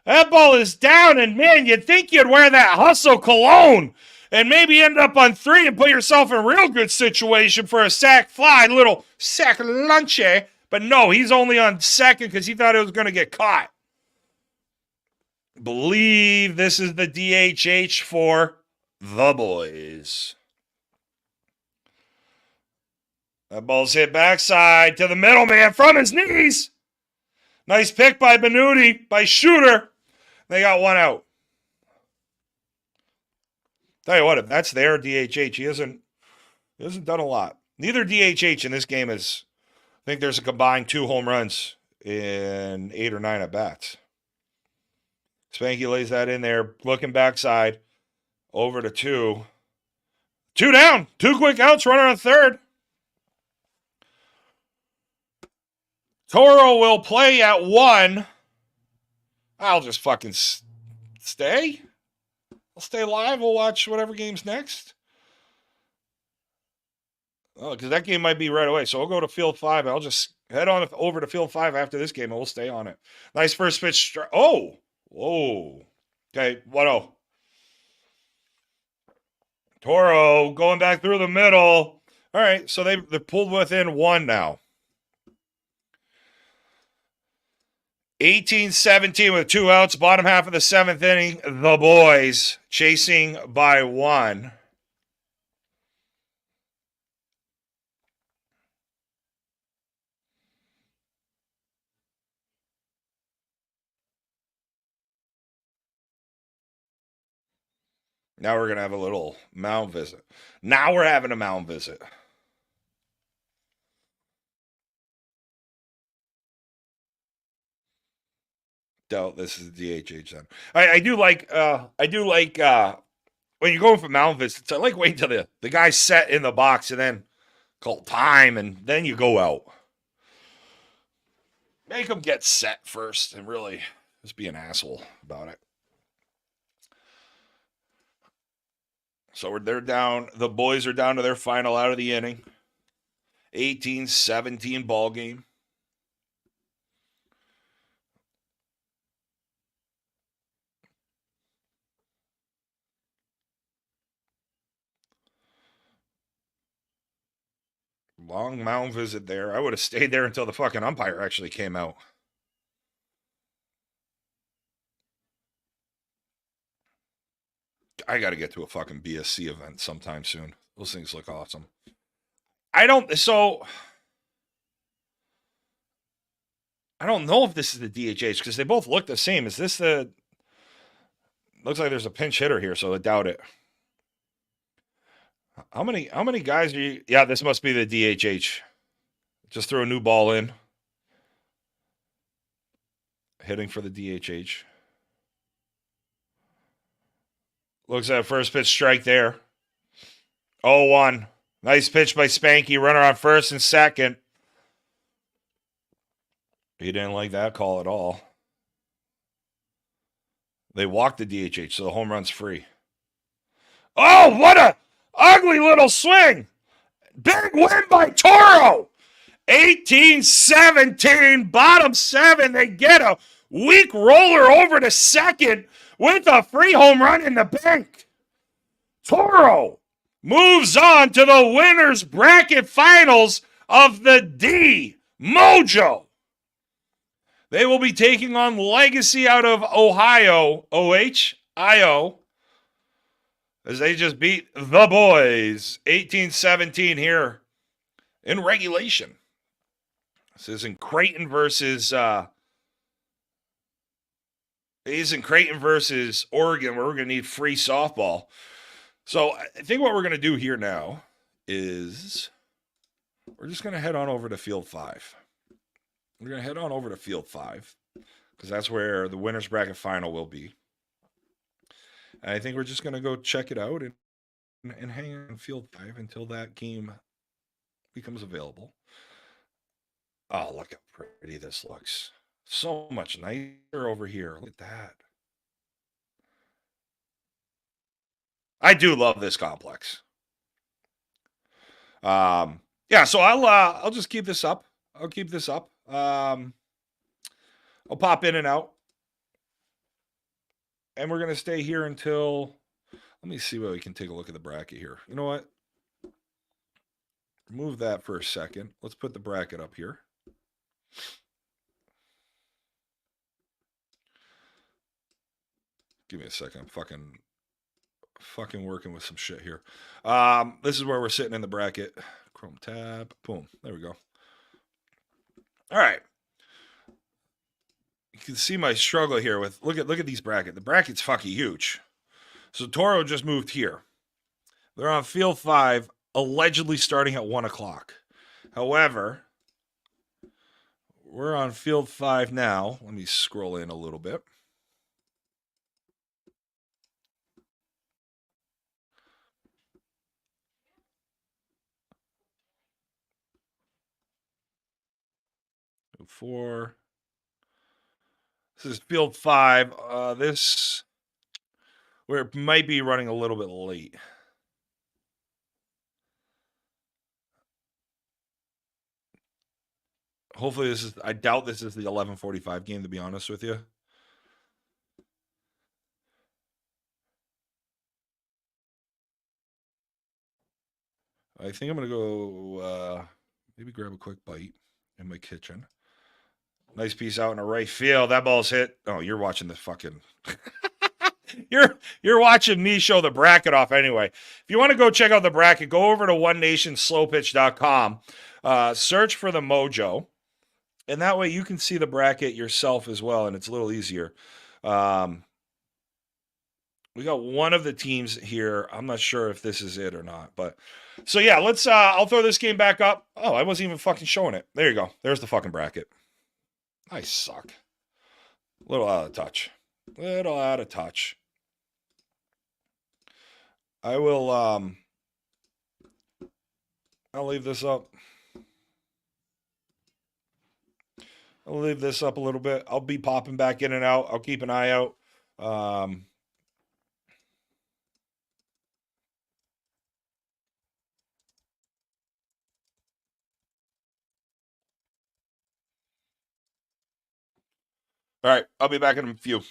That ball is down, and man, you'd think you'd wear that hustle cologne and maybe end up on 3 and put yourself in a real good situation for a sac fly, little sac lunche. But no, he's only on second because he thought it was going to get caught. Believe this is the DHH for the boys. That ball's hit backside to the middleman from his knees. Nice pick by Benuti, by Shooter. They got 1 out. Tell you what, if that's their DHH, he hasn't done a lot. Neither DHH in this game is, I think there's a combined 2 home runs in 8 or 9 at bats. Spanky lays that in there, looking backside, over to 2. 2 down, 2 quick outs, runner on third. Toro will play at 1. I'll just fucking stay. I'll stay live. We'll watch whatever game's next. Oh, because that game might be right away. So we'll go to Field 5. I'll just head on over to Field 5 after this game, and we'll stay on it. Nice first pitch. Oh! Whoa. Okay, 1-0. Toro going back through the middle. All right, so they're pulled within 1 now. 18-17 with 2 outs, bottom half of the 7th inning. The boys chasing by 1. Now we're going to have a little mound visit. Now we're having a mound visit. Doubt this is the DHH then. I do like when you're going for mound visits, I like waiting till the guy's set in the box and then call time and then you go out. Make them get set first and really just be an asshole about it. So they're down. The boys are down to their final out of the inning. 18-17 ball game. Long mound visit there. I would have stayed there until the fucking umpire actually came out. I got to get to a fucking BSC event sometime soon. Those things look awesome. I don't know if this is the DHH because they both look the same. Is this the... Looks like there's a pinch hitter here, so I doubt it. How many guys are you... Yeah, this must be the DHH. Just throw a new ball in. Hitting for the DHH. Looks like a first pitch strike there. 0-1. Nice pitch by Spanky. Runner on first and second. He didn't like that call at all. They walked the DHH, so the home run's free. Oh, what a ugly little swing. Big win by Toro. 18-17, bottom 7. They get a weak roller over to second with a free home run in the bank. Toro moves on to the winners bracket finals of the D Mojo. They will be taking on Legacy out of Ohio, OHIO, as they just beat the boys 18-17 here in regulation. This is in Creighton versus Oregon, where we're going to need free softball. So I think what we're going to do here now is we're just going to head on over to Field 5. We're going to head on over to Field 5 because that's where the winners bracket final will be. And I think we're just going to go check it out and hang on Field 5 until that game becomes available. Oh, look how pretty this looks. So much nicer over here. Look at that. I do love this complex. Yeah, so I'll just keep this up. I'll keep this up. I'll pop in and out. And we're going to stay here until... Let me see what we can take a look at the bracket here. You know what? Move that for a second. Let's put the bracket up here. Give me a second. I'm fucking working with some shit here. This is where we're sitting in the bracket. Chrome tab. Boom. There we go. All right. You can see my struggle here with look at these brackets. The bracket's fucking huge. So Toro just moved here. They're on Field 5, allegedly starting at 1 o'clock. However, we're on Field 5 now. Let me scroll in a little bit. Four. This is Field 5. We might be running a little bit late. Hopefully I doubt this is the 11:45 game, to be honest with you. I think I'm going to go maybe grab a quick bite in my kitchen. Nice piece out in the right field. That ball's hit. Oh, you're watching the fucking... You're watching me show the bracket off anyway. If you want to go check out the bracket, go over to onenationslowpitch.com. Search for the Mojo. And that way you can see the bracket yourself as well, and it's a little easier. We got one of the teams here. I'm not sure if this is it or not. But so yeah, let's I'll throw this game back up. Oh, I wasn't even fucking showing it. There you go. There's the fucking bracket. I suck. A little out of touch. Little out of touch. I will I'll leave this up. I'll leave this up a little bit. I'll be popping back in and out. I'll keep an eye out. All right, I'll be back in a few.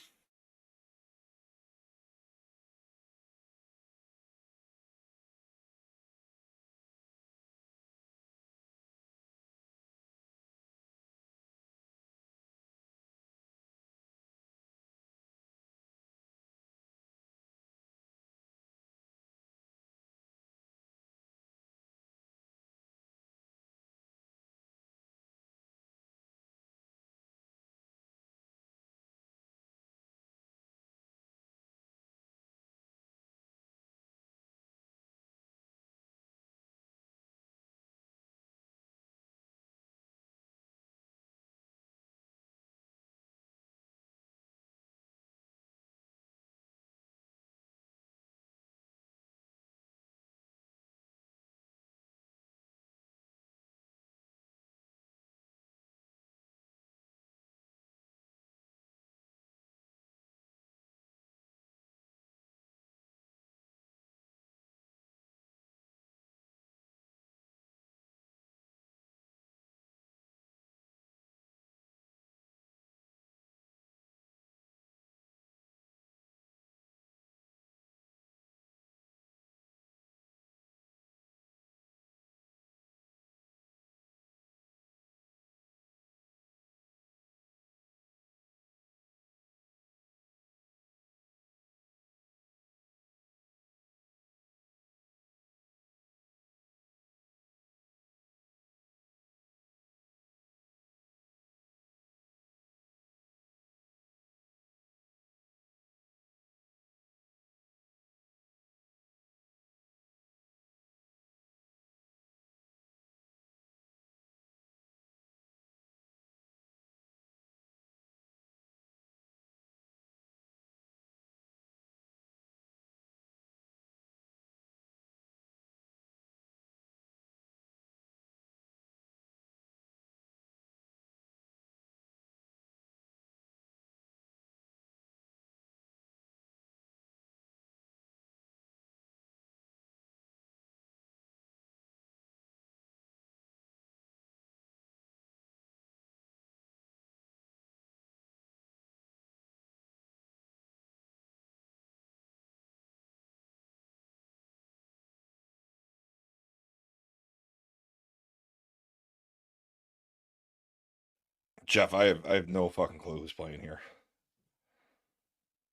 Jeff, I have no fucking clue who's playing here.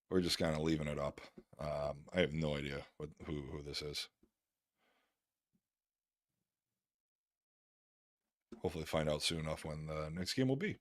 We're just kind of leaving it up. I have no idea who this is. Hopefully, find out soon enough when the next game will be.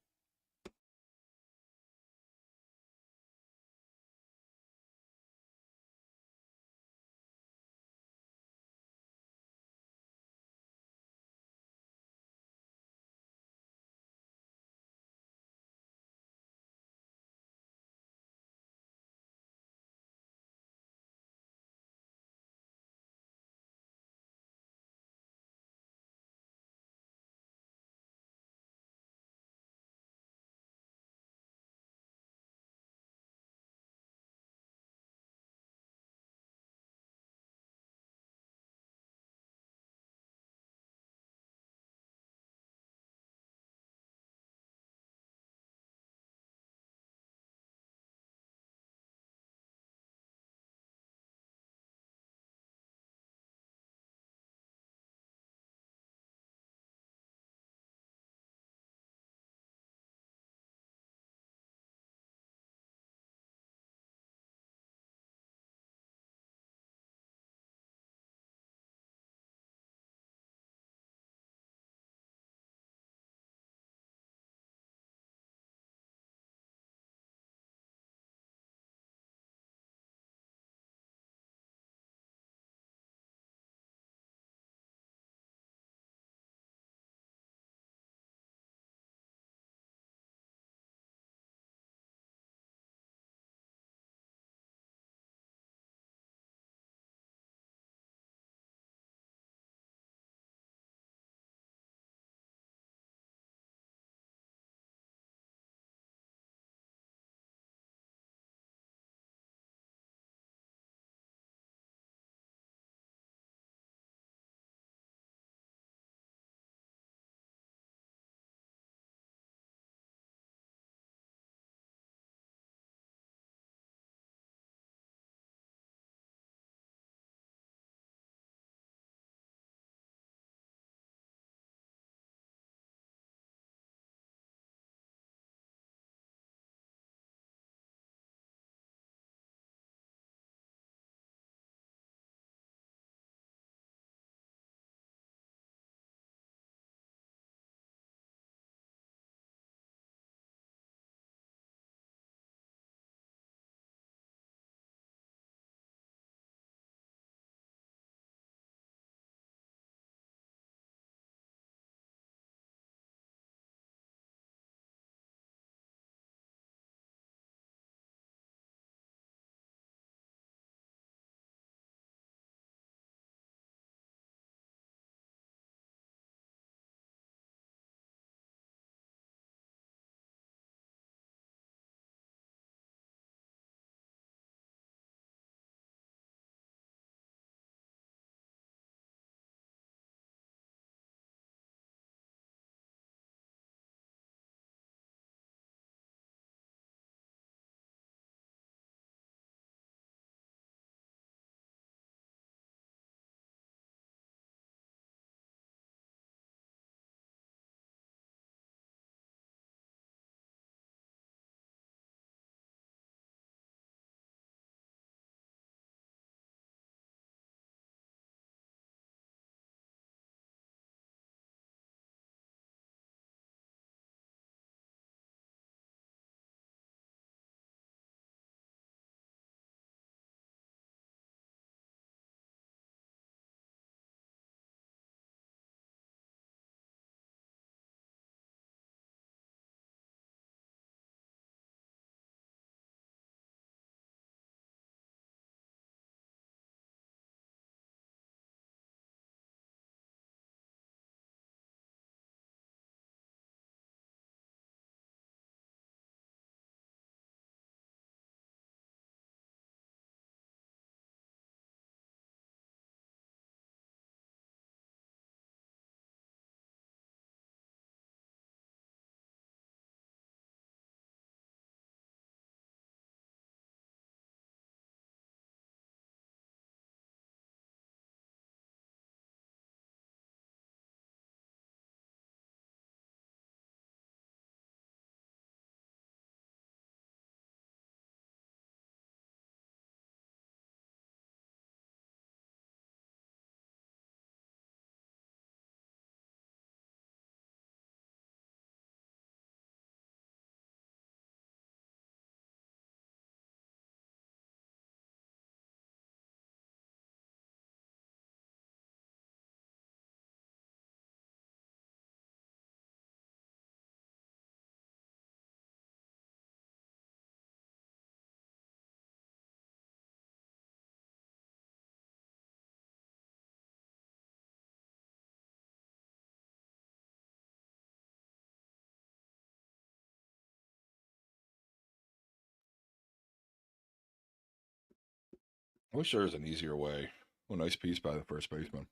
I wish there was an easier way. Oh, nice piece by the first baseman.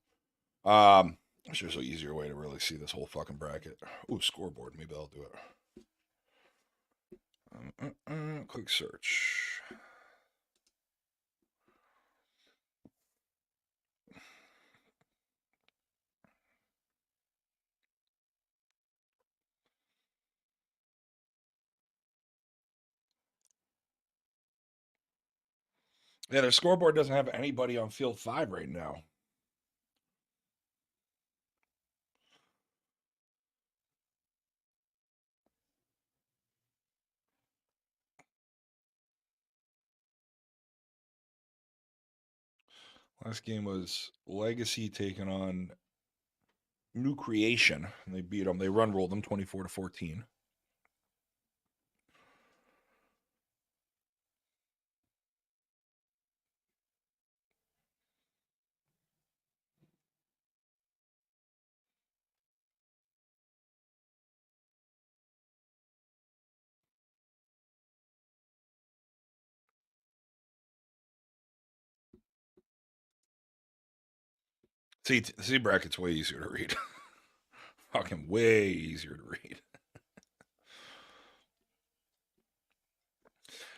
I wish there was an easier way to really see this whole fucking bracket. Ooh, scoreboard. Maybe I'll do it. Quick search. Yeah, their scoreboard doesn't have anybody on field 5 right now. Last game was Legacy taking on New Creation, and they beat them. They run rolled them 24-14. See, bracket's way easier to read. Fucking way easier to read.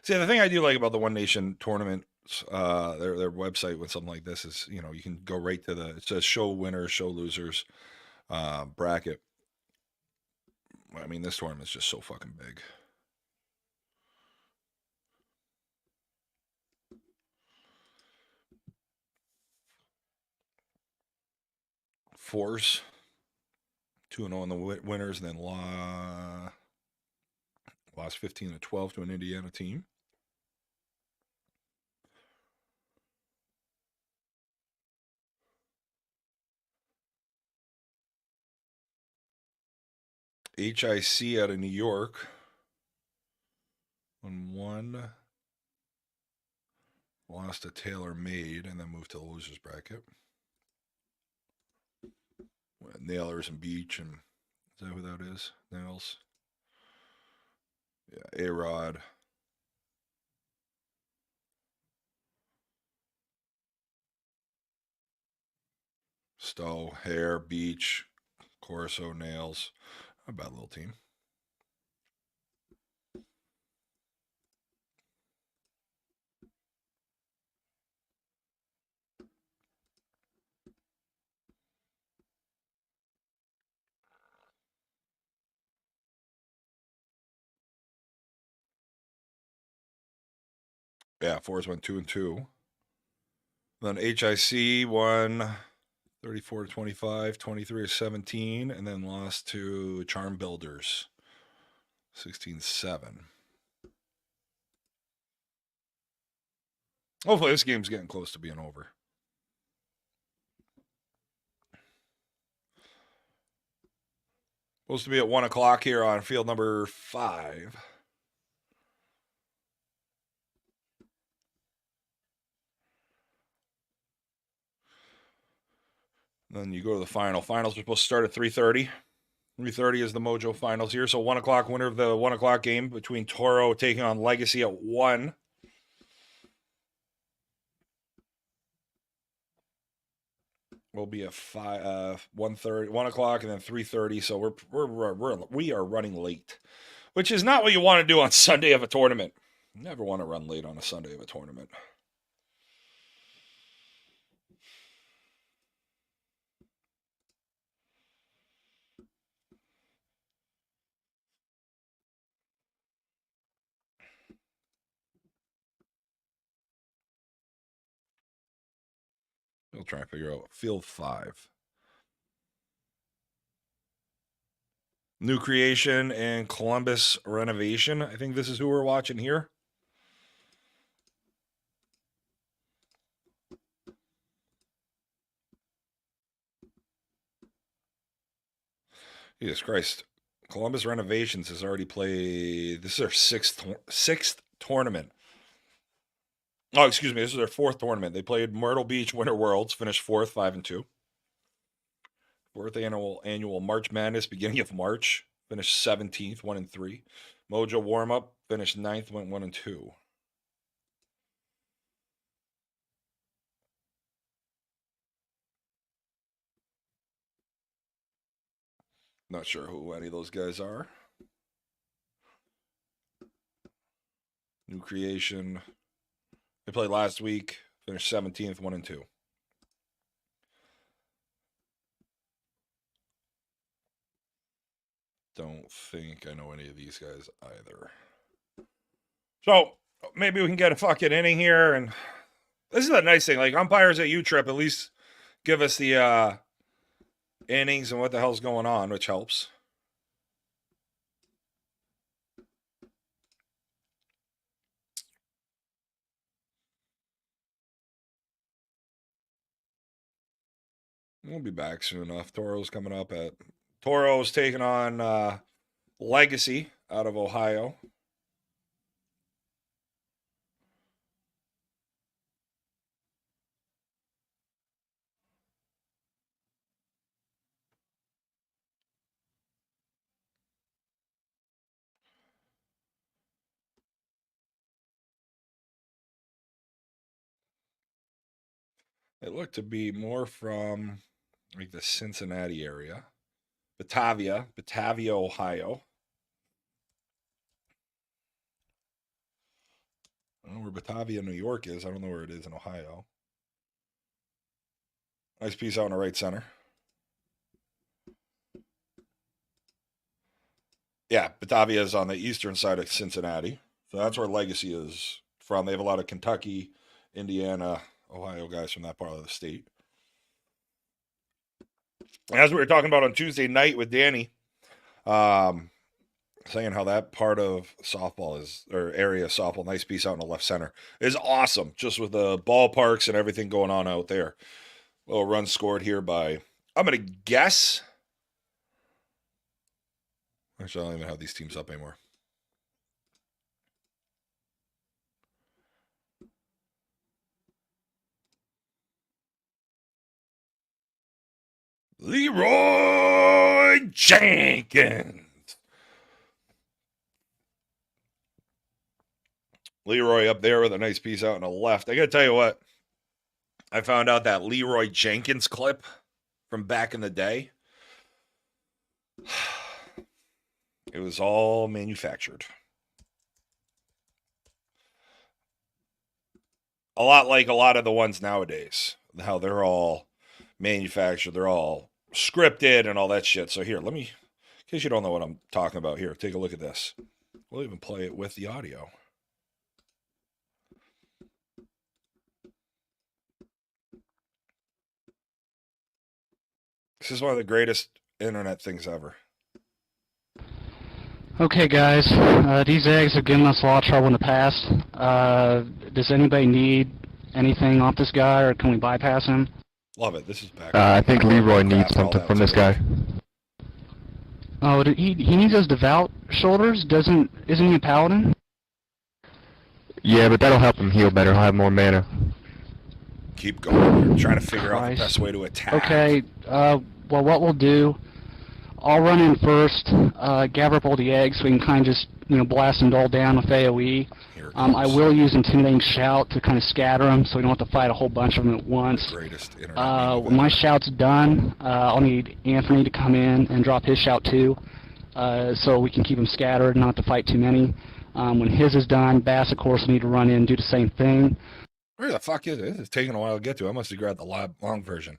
See, the thing I do like about the One Nation tournament, their website with something like this is, you can go right to it says show winners, show losers, bracket. I mean, this tournament's just so fucking big. Fours, 2-0 on the winners, and then lost 15-12 to an Indiana team. HIC out of New York on 1. Lost to Taylor Made and then moved to the losers bracket. Nailers and Beach, and is that who that is? Nails. Yeah, A-Rod. Stowe, Hare, Beach, Corso, Nails. A bad little team. Yeah, Fours went 2-2. Then HIC won 34-25, 23-17, and then lost to Charm Builders 16-7. Hopefully this game's getting close to being over. Supposed to be at 1 o'clock here on field number 5. Then you go to the final. Finals are supposed to start at 3:30. 3:30 is the Mojo finals here. So 1 o'clock winner of the 1 o'clock game between Toro taking on Legacy at 1. Will be at 1:30, 1 o'clock, and then 3:30. So we are running late, which is not what you want to do on Sunday of a tournament. You never want to run late on a Sunday of a tournament. We'll try and figure out field 5. New Creation and Columbus Renovation. I think this is who we're watching here. Jesus Christ. Columbus Renovations has already played. This is their sixth tournament. Oh, excuse me. This is their 4th tournament. They played Myrtle Beach Winter Worlds, finished 4th, 5-2. 4th annual March Madness, beginning of March, finished 17th, 1-3. Mojo Warm Up, finished 9th, went 1-2. Not sure who any of those guys are. New creation. They played last week. Finished 17th, 1-2. Don't think I know any of these guys either. So maybe we can get a fucking inning here. And this is a nice thing. Like umpires at U-Trip at least give us the innings and what the hell's going on, which helps. We'll be back soon enough. Toro's coming up at... Toro's taking on Legacy out of Ohio. It looked to be more from like the Cincinnati area. Batavia, Ohio. I don't know where Batavia, New York is. I don't know where it is in Ohio. Nice piece out in the right center. Yeah, Batavia is on the eastern side of Cincinnati. So that's where Legacy is from. They have a lot of Kentucky, Indiana, Ohio guys from that part of the state. As we were talking about on Tuesday night with Danny, saying how that part of softball is, or area of softball, nice piece out in the left center, is awesome. Just with the ballparks and everything going on out there. Little run scored here by, I'm going to guess. Actually, I don't even have these teams up anymore. Leroy Jenkins. Leroy up there with a nice piece out on the left. I got to tell you what. I found out that Leroy Jenkins clip from back in the day. It was all manufactured. A lot like a lot of the ones nowadays. How they're all manufactured. They're all scripted and all that shit. So here, let me, in case you don't know what I'm talking about here, take a look at this. We'll even play it with the audio. This is one of the greatest internet things ever. Okay, guys, these eggs have given us a lot of trouble in the past. Does anybody need anything off this guy, or can we bypass him? Love it. This is back. I think Leroy needs something from this guy. Oh, he needs those devout shoulders. Isn't he a paladin? Yeah, but that'll help him heal better. He'll have more mana. Keep going. We're trying to figure out the best way to attack. Okay. Well, what we'll do, I'll run in first, gather up all the eggs so we can kind of just, blast them all down with AoE. I will use Intimidating Shout to kind of scatter them so we don't have to fight a whole bunch of them at once. When my shout's done, I'll need Anthony to come in and drop his shout too, so we can keep them scattered and not have to fight too many. When his is done, Bass, of course, will need to run in and do the same thing. Where the fuck is it? It's taking a while to get to. I must have grabbed the long version.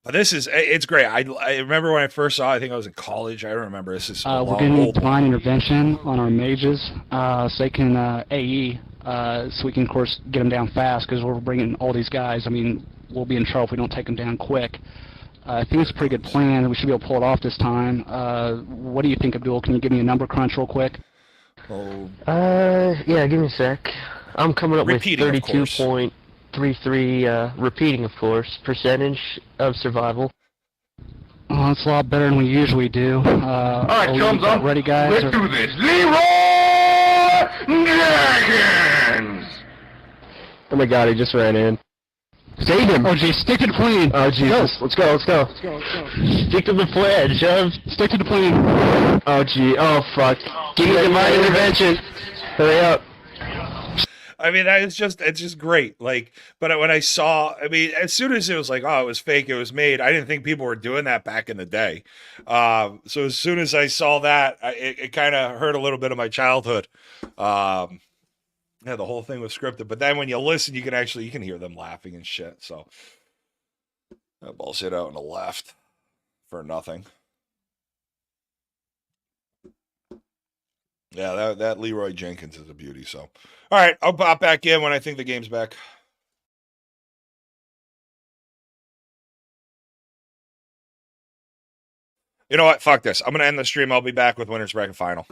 But it's great. I remember when I first saw it, I think I was in college. I remember this is we're going to need Divine Intervention on our mages, so they can AE, so we can, of course, get them down fast, because we're bringing all these guys. I mean, we'll be in trouble if we don't take them down quick. I think it's a pretty good plan. We should be able to pull it off this time. What do you think, Abdul? Can you give me a number crunch real quick? Oh. Yeah, give me a sec. I'm coming up Repeating, with 32.33, repeating, of course, percentage of survival. Oh, that's a lot better than we usually do. Alright, chums up. Ready, guys? Let's do this. Leroy Jenkins! Oh my god, he just ran in. Save him! Oh, geez, stick to the plane! Oh, Jesus. Let's go. Stick to the plan, Shove. Stick to the plane! Oh, gee. Oh, fuck. Give me Divine Intervention. Hurry up. I mean, it's just great. Like, but when I saw, I mean, as soon as it was like, oh, it was fake, it was made. I didn't think people were doing that back in the day. So as soon as I saw that, it kind of hurt a little bit of my childhood. Yeah, the whole thing was scripted, but then when you listen, you can hear them laughing and shit. So that ball's hit out on the left for nothing. Yeah, that Leroy Jenkins is a beauty. So, all right, I'll pop back in when I think the game's back. You know what? Fuck this. I'm gonna end the stream. I'll be back with Winners Bracket Final.